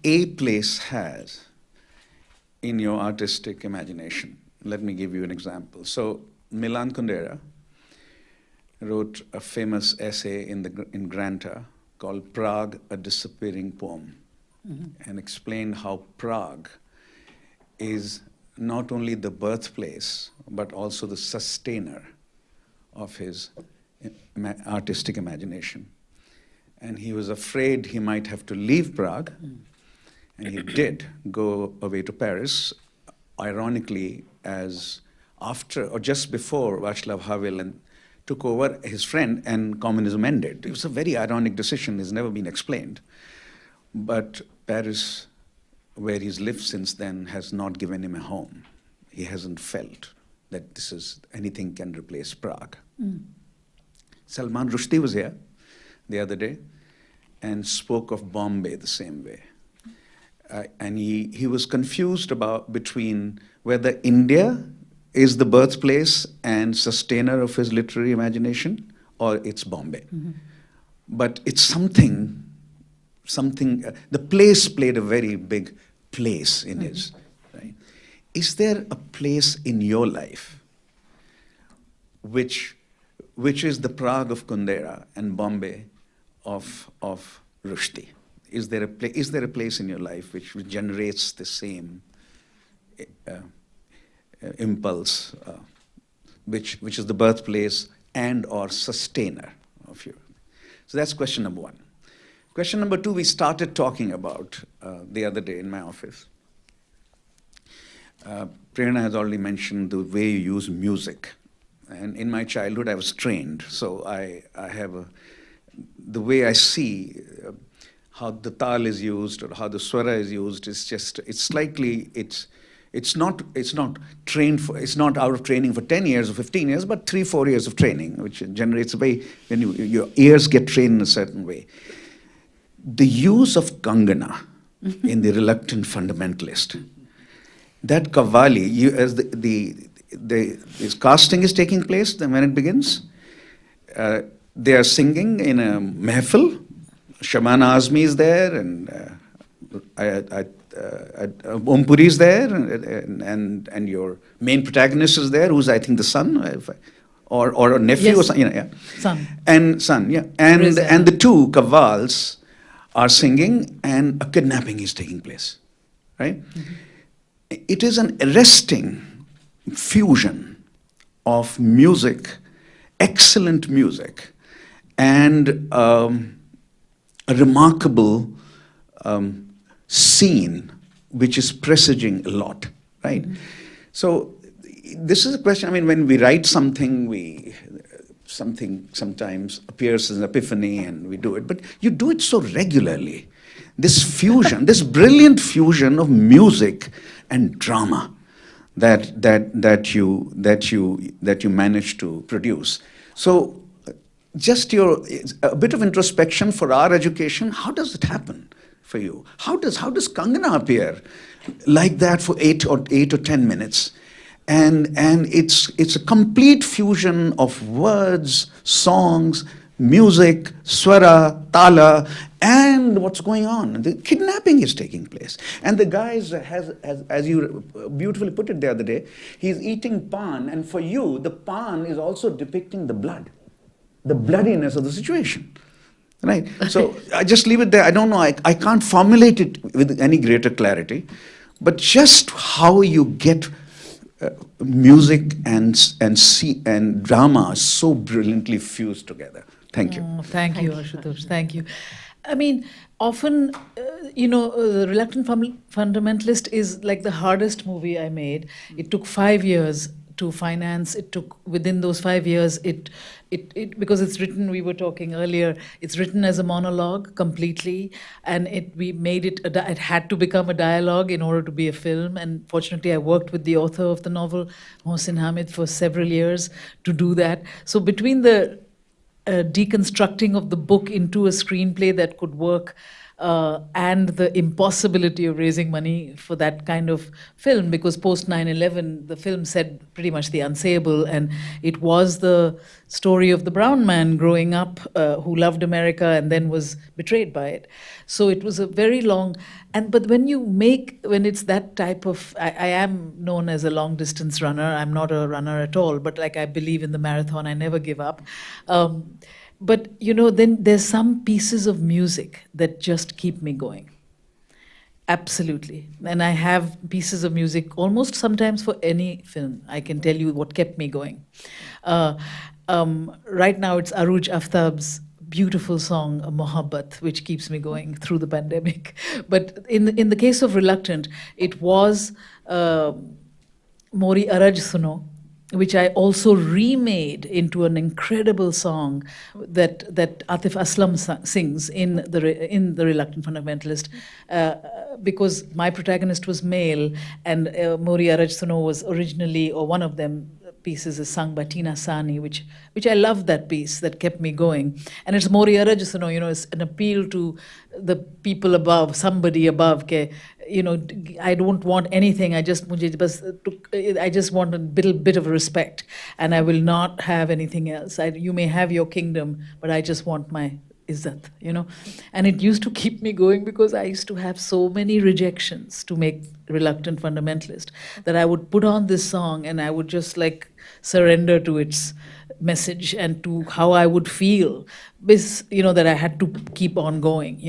a place has in your artistic imagination. Let me give you an example. So Milan Kundera wrote a famous essay in Granta called Prague, a Disappearing Poem, and explained how Prague is not only the birthplace, but also the sustainer of his artistic imagination. And he was afraid he might have to leave Prague, and he did go away to Paris, ironically, as after or just before Václav Havel took over his friend and communism ended. It was a very ironic decision, it's never been explained. But Paris, where he's lived since then, has not given him a home. He hasn't felt that anything can replace Prague. Salman Rushdie was here the other day and spoke of Bombay the same way. And he was confused between whether India is the birthplace and sustainer of his literary imagination, or it's Bombay. But it's something, the place played a very big place in his, right? Is there a place in your life which is the Prague of Kundera and Bombay of Rushdie? Is there a place in your life which generates the same impulse, which is the birthplace and or sustainer of you? So that's question number 1. Question number 2, we started talking about the other day in my office. Prerna has already mentioned the way you use music. And in my childhood, I was trained. So I have the way I see how the tal is used or how the swara is used is just, it's not out of training for 10 years or 15 years, but 3-4 years of training, which generates when your ears get trained in a certain way. The use of Kangana in The Reluctant Fundamentalist, that Kavali, as this casting is taking place, then when it begins, they are singing in a mehfil. Shabana Azmi is there, and Ompuri is there, and your main protagonist is there, who's I think the son, or a nephew, yes. Or son, yeah. Son, yeah. And the 2 kavals are singing, and a kidnapping is taking place, right? It is an arresting fusion of music, excellent music, and a remarkable scene which is presaging a lot, right? So this is a question, when we write something, something sometimes appears as an epiphany and we do it, but you do it so regularly. This fusion, this brilliant fusion of music and drama that you manage to produce. So just a bit of introspection for our education. How does it happen for you? How does Kangana appear like that for 8 or 10 minutes? And it's a complete fusion of words, songs, music, swara, tala, and what's going on. The kidnapping is taking place. And the guy as you beautifully put it the other day, he's eating pan, and for you, the pan is also depicting the blood, the bloodiness of the situation. Right. So I just leave it there. I don't know. I can't formulate it with any greater clarity, but just how you get music and drama so brilliantly fused together. Thank you. Oh, thank you, Ashutosh. Thank you. I mean, often, The Reluctant Fundamentalist is like the hardest movie I made. It took 5 years to finance. It took, within those 5 years, because it's written, we were talking earlier, it's written as a monologue completely, and we made it, it had to become a dialogue in order to be a film. And fortunately, I worked with the author of the novel, Mohsin Hamid, for several years to do that. So between the deconstructing of the book into a screenplay that could work, and the impossibility of raising money for that kind of film, because post 9/11, the film said pretty much the unsayable, and it was the story of the brown man growing up who loved America and then was betrayed by it. So it was a very long, but when it's that type of, I am known as a long distance runner. I'm not a runner at all, but like I believe in the marathon, I never give up. But then there's some pieces of music that just keep me going. Absolutely. And I have pieces of music almost sometimes for any film. I can tell you what kept me going. Right now it's Aruj Aftab's beautiful song, Mohabbat, which keeps me going through the pandemic. But in the case of Reluctant, it was Mori Araj Suno, which I also remade into an incredible song that Atif Aslam sings in the Reluctant Fundamentalist, because my protagonist was male, and Mori Araj Suno was originally, or one of them pieces is sung by Tina Sani, which I love that piece, that kept me going. And it's Mori Araj Suno, it's an appeal to the people above, somebody above, I don't want anything. I just want a bit of respect, and I will not have anything else. You may have your kingdom, but I just want my izzat, And it used to keep me going because I used to have so many rejections to make Reluctant Fundamentalist that I would put on this song and I would just like surrender to its message and to how I would feel, that I had to keep on going,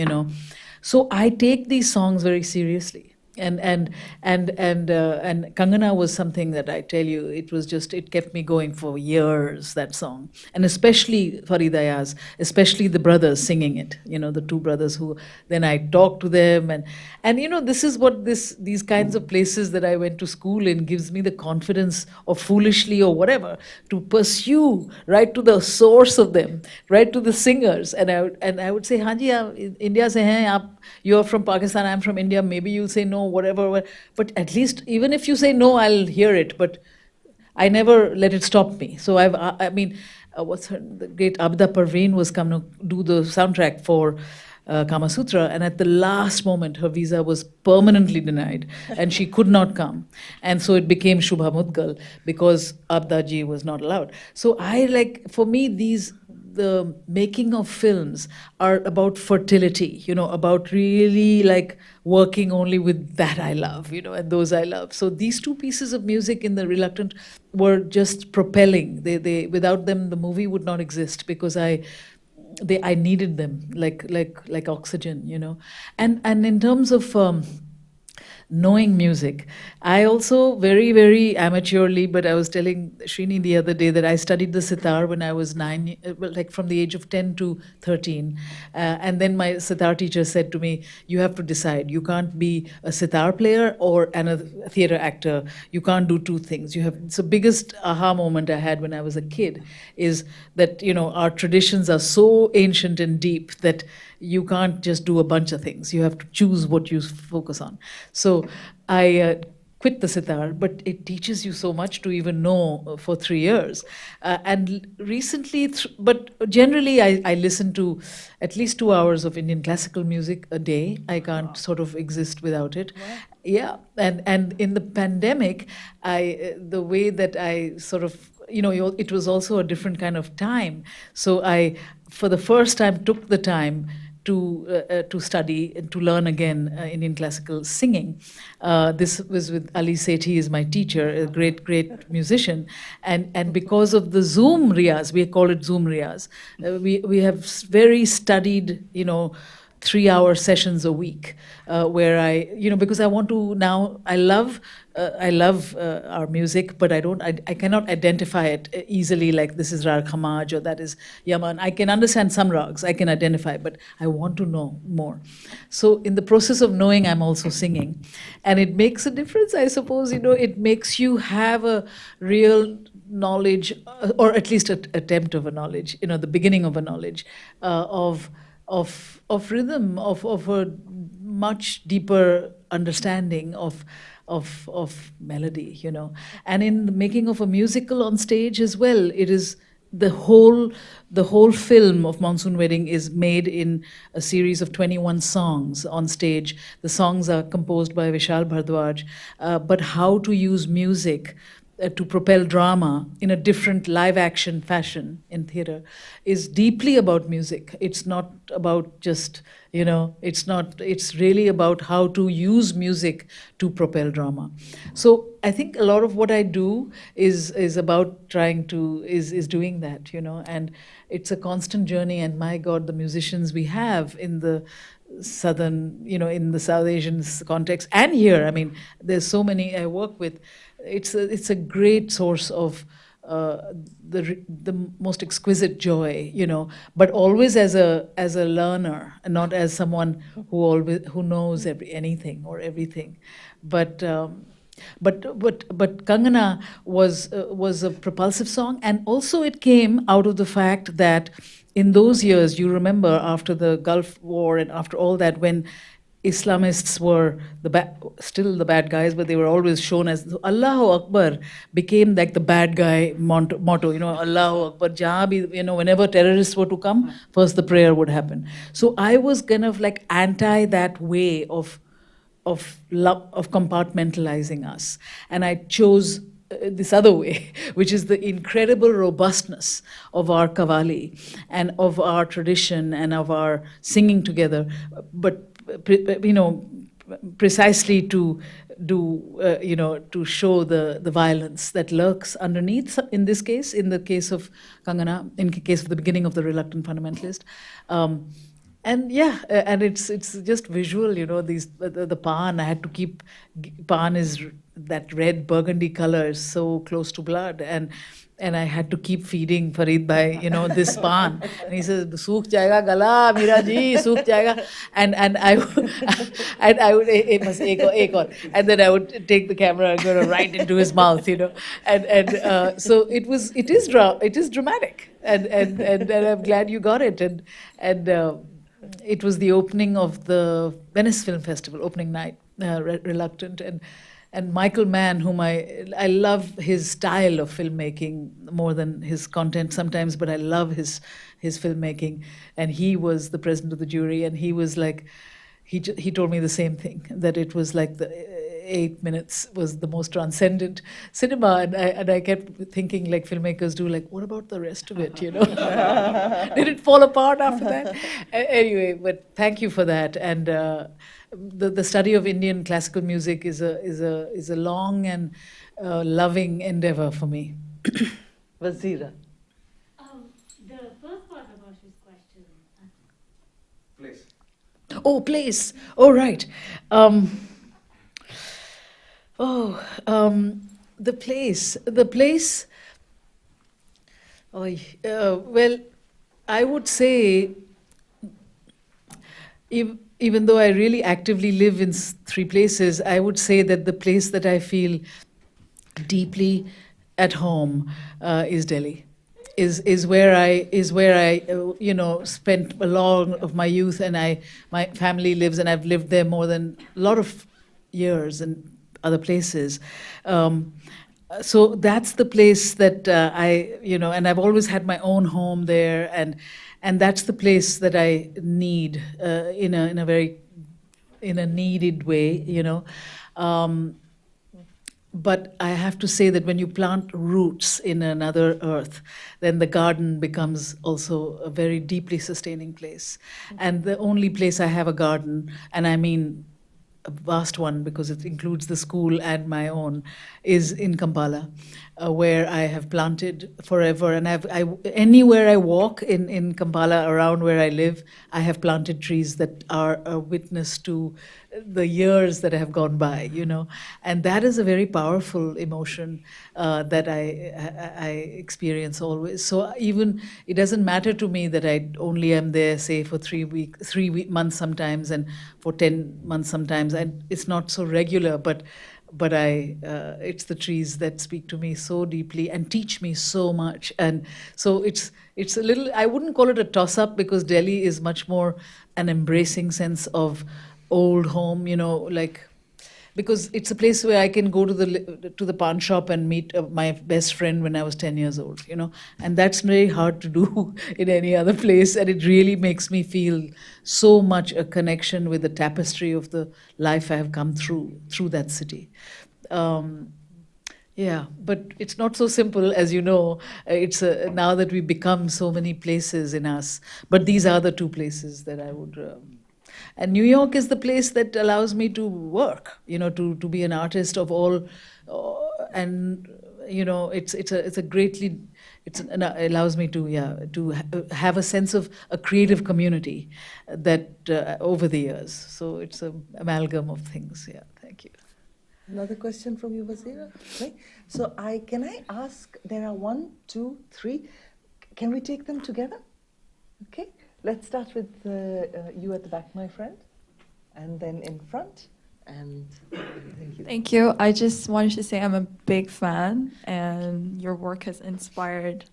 So I take these songs very seriously. And Kangana was something that I tell you, it kept me going for years, that song. And especially Farid Ayaz, especially the brothers singing it, the two brothers who, then I talk to them. And this is what these kinds of places that I went to school in gives me the confidence, or foolishly or whatever, to pursue right to the source of them, right to the singers. And I would say, Hanji, India se hain, you're from Pakistan, I'm from India, maybe you'll say no, whatever. But at least, even if you say no, I'll hear it. But I never let it stop me. So the great Abda Parveen was coming to do the soundtrack for Kama Sutra, and at the last moment, her visa was permanently denied, and she could not come. And so it became Shubha Mudgal, because Abda ji was not allowed. So for me, the making of films are about fertility, about really working only with that I love, and those I love. So these two pieces of music in the Reluctant were just propelling. They without them, the movie would not exist, because I needed them like oxygen, And in terms of knowing music, I also very, very amateurly, but I was telling Srini the other day that I studied the sitar when I was from the age of 10 to 13. And then my sitar teacher said to me, you have to decide. You can't be a sitar player or a theater actor. You can't do two things. So biggest aha moment I had when I was a kid is that, our traditions are so ancient and deep that you can't just do a bunch of things. You have to choose what you focus on. So I quit the sitar, but it teaches you so much to even know for 3 years. And recently, but generally I listen to at least 2 hours of Indian classical music a day. I can't sort of exist without it. Wow. Yeah, and in the pandemic, the way that I sort of, it was also a different kind of time. So I, for the first time, took the time to study and to learn again Indian classical singing. This was with Ali Sethi, is my teacher, a great musician, and because of the Zoom riyaz, we call it Zoom riyaz, we have very studied, 3-hour sessions a week, where I, because I want to now, I love our music, but I cannot identify it easily, like this is Rag Khamaj or that is Yaman. I can understand some rags, I can identify, but I want to know more. So in the process of knowing, I'm also singing. And it makes a difference, I suppose, it makes you have a real knowledge, or at least an attempt of a knowledge, the beginning of a knowledge of rhythm, of a much deeper understanding of melody, And in the making of a musical on stage as well, it is the whole film of Monsoon Wedding is made in a series of 21 songs on stage. The songs are composed by Vishal Bhardwaj, but how to use music to propel drama in a different live action fashion in theater is deeply about music. It's not about just, it's really about how to use music to propel drama. So I think a lot of what I do is about is doing that, and it's a constant journey. And my God, the musicians we have in the Southern, in the South Asian context, and here, there's so many I work with. It's a great source of the most exquisite joy, but always as a learner, and not as someone who knows anything or everything. But Kangana was a propulsive song, and also it came out of the fact that in those years, you remember, after the Gulf War and after all that, when Islamists were still the bad guys, but they were always shown as Allahu Akbar became like the bad guy motto, Allahu Akbar. Jahan bhi, whenever terrorists were to come, first the prayer would happen. So I was kind of like anti that way of compartmentalizing us, and I chose this other way, which is the incredible robustness of our kavali and of our tradition and of our singing together, but precisely to show the violence that lurks underneath. In this case, in the case of Kangana, in the case of the beginning of the Reluctant Fundamentalist, and it's just visual, the pan. I had to keep, pan is that red burgundy color, so close to blood, and I had to keep feeding Farid bhai, this pan. And he says, "Sookh jayega gala, Mira ji, sookh jayega." And I would, and then I would take the camera and go right into his mouth, And so it is dramatic, and I'm glad you got it, and it was the opening of the Venice Film Festival, opening night, Reluctant, and Michael Mann, whom I love his style of filmmaking more than his content sometimes, but I love his filmmaking. And he was the president of the jury, and he was like, he told me the same thing, that it was like the 8 minutes was the most transcendent cinema, and I kept thinking, like filmmakers do, like, what about the rest of it? Did it fall apart after that? Anyway, but thank you for that. And the study of Indian classical music is a long and loving endeavor for me. Wazira. The first part of Ashish's question. Please. Oh, place. Oh, right. The place. Well, I would say, even though I really actively live in 3 places, I would say that the place that I feel deeply at home is Delhi. Is where I spent a lot of my youth, and my family lives, and I've lived there more than a lot of years and other places. So that's the place that and I've always had my own home there, and that's the place that I need in a needed way, but I have to say that when you plant roots in another earth, then the garden becomes also a very deeply sustaining place. And the only place I have a garden, and I mean a vast one because it includes the school and my own, is in Kampala, where I have planted forever. And anywhere I walk in Kampala, around where I live, I have planted trees that are a witness to the years that have gone by, you know. And that is a very powerful emotion that I experience always. So even, it doesn't matter to me that I only am there, say, for 3 months sometimes, and for 10 months sometimes. And it's not so regular, but it's the trees that speak to me so deeply and teach me so much. And so it's a little, I wouldn't call it a toss-up, because Delhi is much more an embracing sense of old home, you know, like, because it's a place where I can go to the pawn shop and meet my best friend when I was 10 years old, you know, and that's very hard to do in any other place, and it really makes me feel so much a connection with the tapestry of the life I have come through that city. Yeah, but it's not so simple, as you know. It's now that we become so many places in us, but these are the two places that I would. And New York is the place that allows me to work, you know, to be an artist of all, and you know, it allows me to have a sense of a creative community that over the years. So it's an amalgam of things. Yeah, thank you. Another question from you, Wazira. Right. So can I ask? There are 1, 2, 3. Can we take them together? Okay. Let's start with you at the back, my friend, and then in front. And thank you. Thank you. I just wanted to say I'm a big fan, and your work has inspired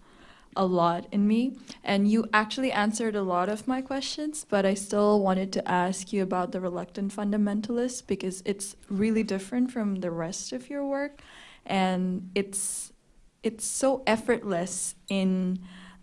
a lot in me. And you actually answered a lot of my questions, but I still wanted to ask you about The Reluctant Fundamentalist, because it's really different from the rest of your work, and it's so effortless in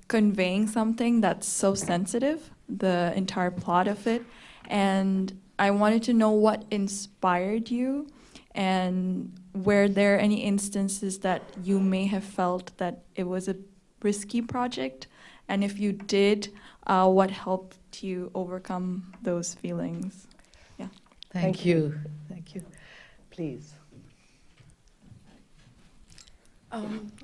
conveying something that's so sensitive, the entire plot of it. And I wanted to know what inspired you, and were there any instances that you may have felt that it was a risky project? And if you did, what helped you overcome those feelings? Yeah. Thank you. Thank you. Please.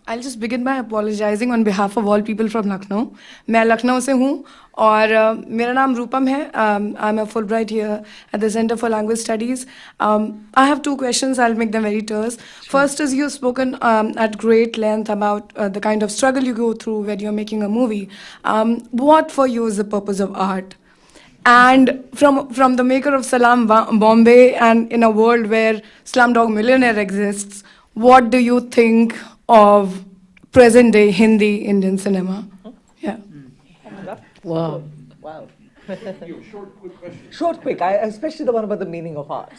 I'll just begin by apologizing on behalf of all people from Lucknow. मैं लखनऊ से हूँ और मेरा नाम रूपम है. I'm a Fulbright here at the Center for Language Studies. I have 2 questions. I'll make them very terse. Sure. First is, you've spoken at great length about the kind of struggle you go through when you're making a movie. What for you is the purpose of art? And from the maker of Salaam Bombay, and in a world where Slumdog Millionaire exists, what do you think of present-day Hindi Indian cinema? Yeah. Wow. Wow. Short, quick question. Short, quick. Especially the one about the meaning of art.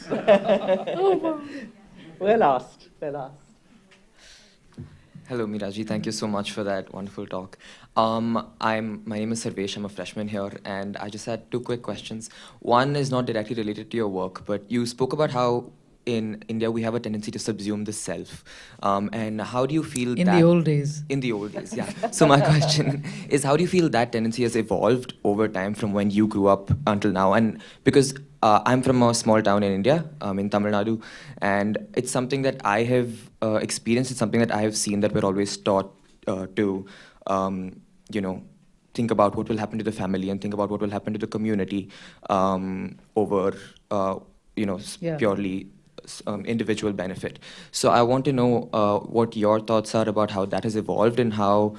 Well asked. Well asked. Hello, Miraji. Thank you so much for that wonderful talk. My name is Sarvesh. I'm a freshman here, and I just had 2 quick questions. One is not directly related to your work, but you spoke about how in India we have a tendency to subsume the self. And how do you feel in the old days? In the old days, yeah. So my question is, how do you feel that tendency has evolved over time from when you grew up until now? And because I'm from a small town in India, in Tamil Nadu, and it's something that I have experienced. It's something that I have seen, that we're always taught to, you know, think about what will happen to the family and think about what will happen to the community over, you know, purely individual benefit. So I want to know what your thoughts are about how that has evolved, and how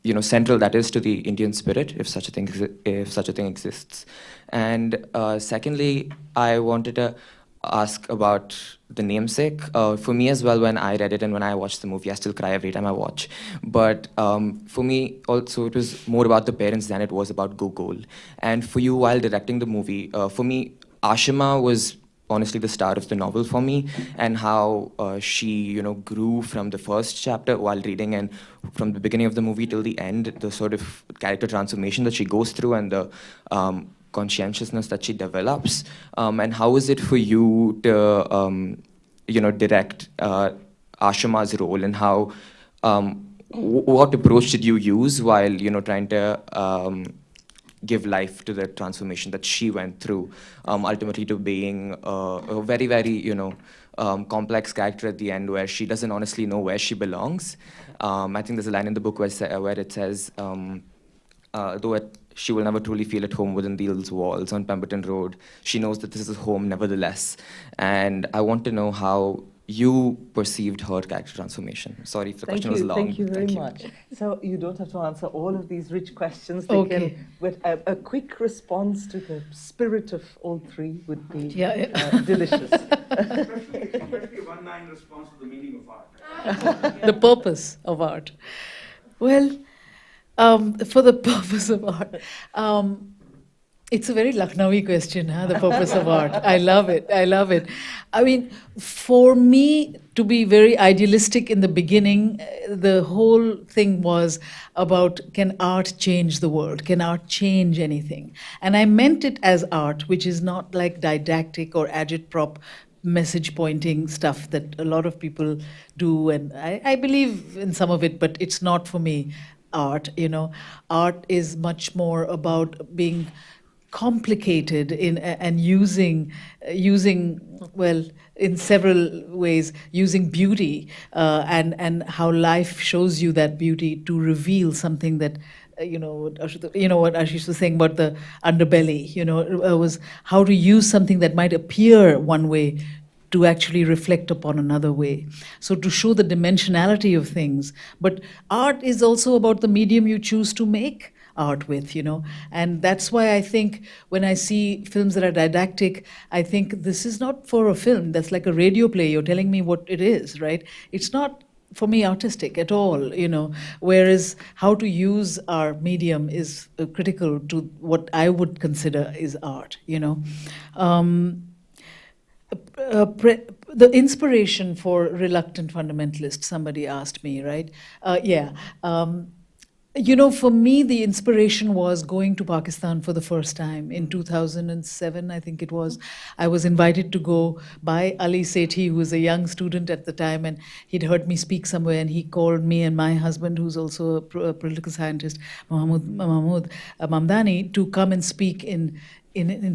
you know, central that is to the Indian spirit, if such a thing exists. And secondly, I wanted to ask about the Namesake. For me as well, when I read it and when I watched the movie, I still cry every time I watch. But for me also, it was more about the parents than it was about Gogol. And for you, while directing the movie, for me, Ashima was honestly the star of the novel for me, and how she, you know, grew from the first chapter while reading, and from the beginning of the movie till the end, the sort of character transformation that she goes through, and the conscientiousness that she develops. And how is it for you to, direct Ashama's role, and how what approach did you use while trying to give life to the transformation that she went through, ultimately to being a very, very complex character at the end, where she doesn't honestly know where she belongs. I think there's a line in the book where it says, she will never truly feel at home within these walls on Pemberton Road, she knows that this is home nevertheless. And I want to know how you perceived her character transformation. Sorry if the question was long. Thank you very much. So you don't have to answer all of these rich questions. They can, with a quick response to the spirit of all three would be delicious. Especially one-line response to the meaning of art. The purpose of art. Well, for the purpose of art, it's a very Lucknowi question, the purpose of art. I love it. I love it. I mean, for me, to be very idealistic in the beginning, the whole thing was about, can art change the world? Can art change anything? And I meant it as art, which is not like didactic or agitprop message pointing stuff that a lot of people do. And I believe in some of it, but it's not for me art. Art is much more about being complicated and using well, in several ways, using beauty and how life shows you that beauty to reveal something that what Ashish was saying about the underbelly, was how to use something that might appear one way to actually reflect upon another way. So to show the dimensionality of things. But art is also about the medium you choose to make art with, and that's why I think when I see films that are didactic, I think this is not for a film. That's like a radio play. You're telling me what it is, right? It's not for me artistic at all, whereas how to use our medium is critical to what I would consider is art, the inspiration for Reluctant Fundamentalist, somebody asked me, right? For me, the inspiration was going to Pakistan for the first time in 2007, I think it was. I was invited to go by Ali Sethi, who was a young student at the time, and he'd heard me speak somewhere, and he called me and my husband, who's also a political scientist, Mahmood Mamdani, to come and speak in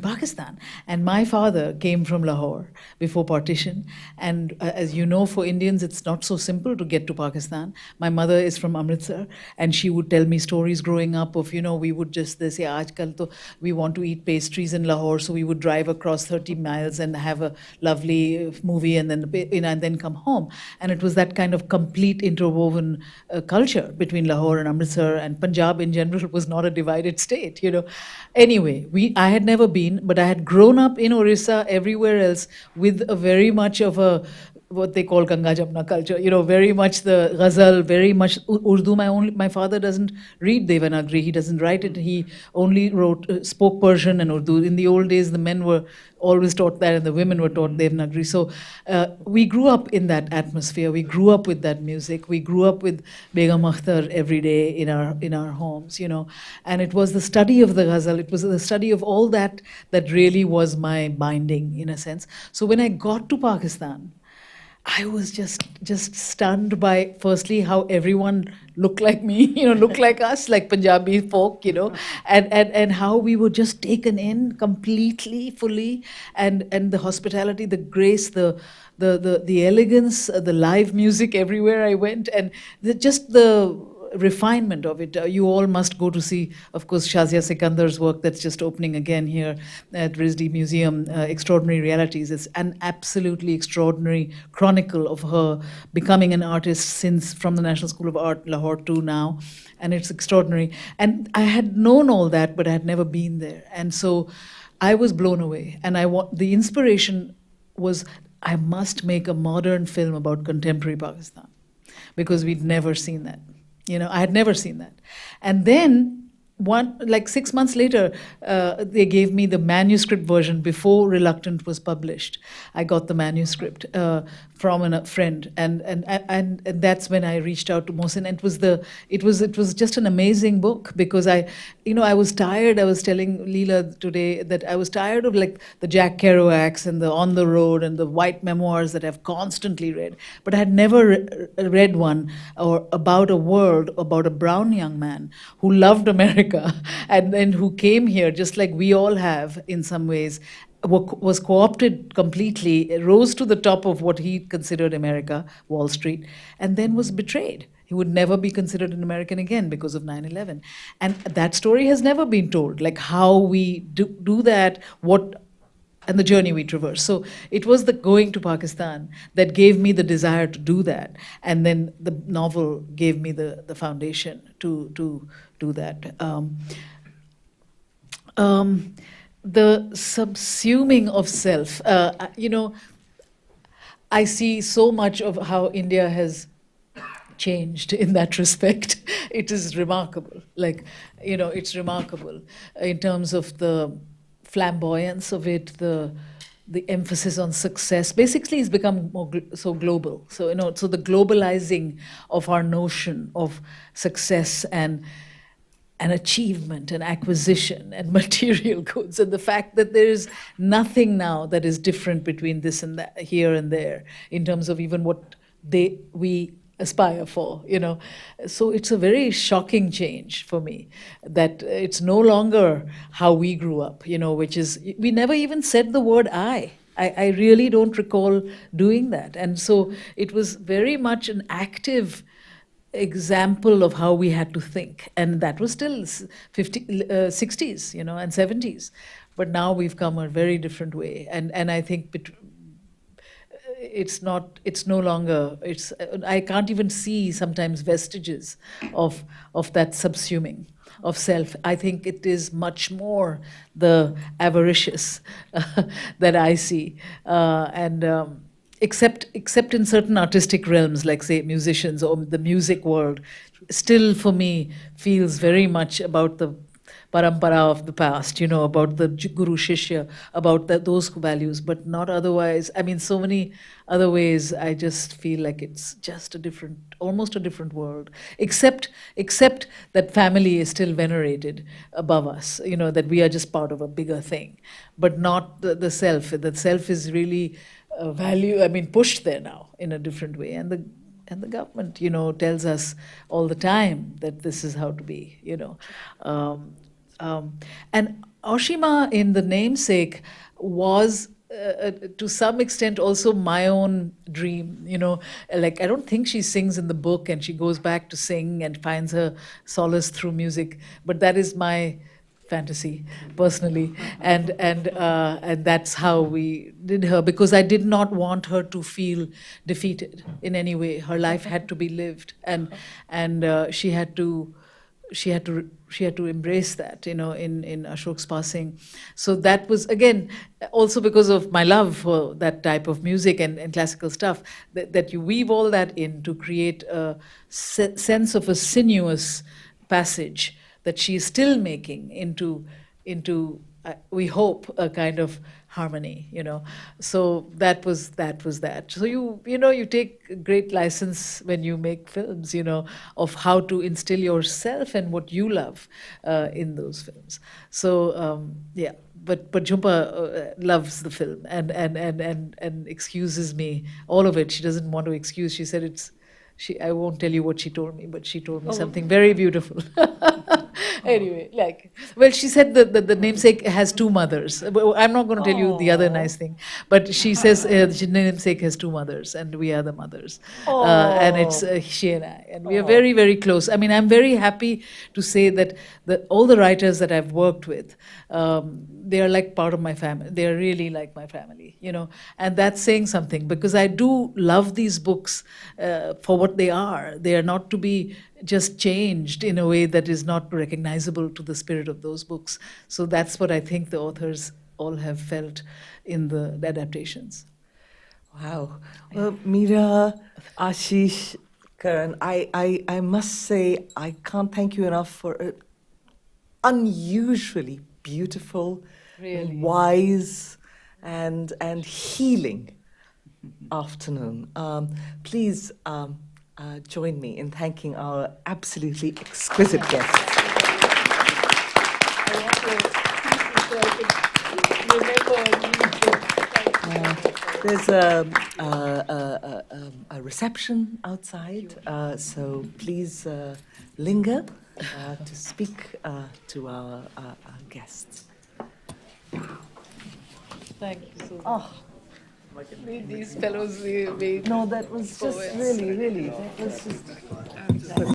Pakistan. And my father came from Lahore before partition. And as you know, for Indians, it's not so simple to get to Pakistan. My mother is from Amritsar, and she would tell me stories growing up of, we would just, they say, Aajkal to we want to eat pastries in Lahore, so we would drive across 30 miles and have a lovely movie and then come home. And it was that kind of complete interwoven culture between Lahore and Amritsar, and Punjab in general was not a divided state, Anyway, I had never been, but I had grown up in Orissa, everywhere else, with a very much of a what they call Ganga Jamna culture, very much the ghazal, very much Urdu. My father doesn't read Devanagari, he doesn't write it, he only spoke Persian and Urdu. In the old days, the men were always taught that and the women were taught Devanagari. So we grew up in that atmosphere, we grew up with that music, we grew up with Begum Akhtar every day in our homes, and it was the study of the ghazal, it was the study of all that really was my binding, in a sense. So when I got to Pakistan, I was just stunned by, firstly, how everyone looked like me, looked like us, like Punjabi folk, and how we were just taken in completely, fully, and the hospitality, the grace, the elegance, the live music everywhere I went, and just the refinement of it. You all must go to see, of course, Shazia Sikandar's work that's just opening again here at RISD Museum, Extraordinary Realities. It's an absolutely extraordinary chronicle of her becoming an artist from the National School of Art, Lahore, to now. And it's extraordinary. And I had known all that, but I had never been there. And so I was blown away. And the inspiration was, I must make a modern film about contemporary Pakistan, because we'd never seen that. I had never seen that. And then like 6 months later, they gave me the manuscript version before Reluctant was published. I got the manuscript from a friend, and that's when I reached out to Mohsin. And it was just an amazing book, because I was tired. I was telling Leela today that I was tired of like the Jack Kerouacs and the On the Road and the white memoirs that I've constantly read, but I had never read one or about a world, about a brown young man who loved America and then who came here just like we all have in some ways, was co-opted completely, rose to the top of what he considered America, Wall Street, and then was betrayed. He would never be considered an American again because of 9/11. And that story has never been told, like how we do that, and the journey we traverse. So it was the going to Pakistan that gave me the desire to do that. And then the novel gave me the foundation to do that. The subsuming of self, I see so much of how India has changed in that respect. It is remarkable. It's remarkable in terms of the flamboyance of it, the emphasis on success. Basically, it's become so global. So the globalizing of our notion of success and achievement and acquisition and material goods, and the fact that there is nothing now that is different between this and that, here and there, in terms of even what we aspire for, So it's a very shocking change for me, that it's no longer how we grew up, which is, we never even said the word I. I really don't recall doing that. And so it was very much an active example of how we had to think. And that was still 60s, and 70s. But now we've come a very different way. And I think it's no longer, I can't even see sometimes vestiges of that subsuming of self. I think it is much more the avaricious that I see. Except in certain artistic realms, like say musicians or the music world, still for me feels very much about the parampara of the past, about the guru shishya, about those values, but not otherwise. I mean, so many other ways, I just feel like it's just almost a different world, except that family is still venerated above us, that we are just part of a bigger thing, but not the self. The self is really pushed there now in a different way. And the government, tells us all the time that this is how to be, And Oshima in The Namesake was, to some extent, also my own dream, Like, I don't think she sings in the book, and she goes back to sing and finds her solace through music, but that is my fantasy, personally, and that's how we did her, because I did not want her to feel defeated in any way. Her life had to be lived, and she had to embrace that, in Ashok's passing. So that was, again, also because of my love for that type of music and classical stuff, that you weave all that in to create a sense of a sinuous passage that she is still making into we hope, a kind of harmony, So that was that. So you take great license when you make films, of how to instill yourself and what you love in those films. So yeah, but Jhumpa loves the film and excuses me all of it. She doesn't want to excuse. She said I won't tell you what she told me, but she told me something very beautiful. Anyway, she said that the namesake has two mothers. I'm not going to tell you the other nice thing, but she says the namesake has two mothers, and we are the mothers. And it's she and I. And we are very, very close. I mean, I'm very happy to say that all the writers that I've worked with, they are like part of my family. They are really like my family, And that's saying something, because I do love these books for what they are. They are not to be just changed in a way that is not recognizable to the spirit of those books. So that's what I think the authors all have felt in the adaptations. Wow. Well, Mira, Ashish, Karan, I must say I can't thank you enough for unusually beautiful, wise, and healing afternoon. Please join me in thanking our absolutely exquisite guests. There's a reception outside, so please linger to speak to our guests. Thank you so much. Oh, These fellows, they no, that was just really, that was just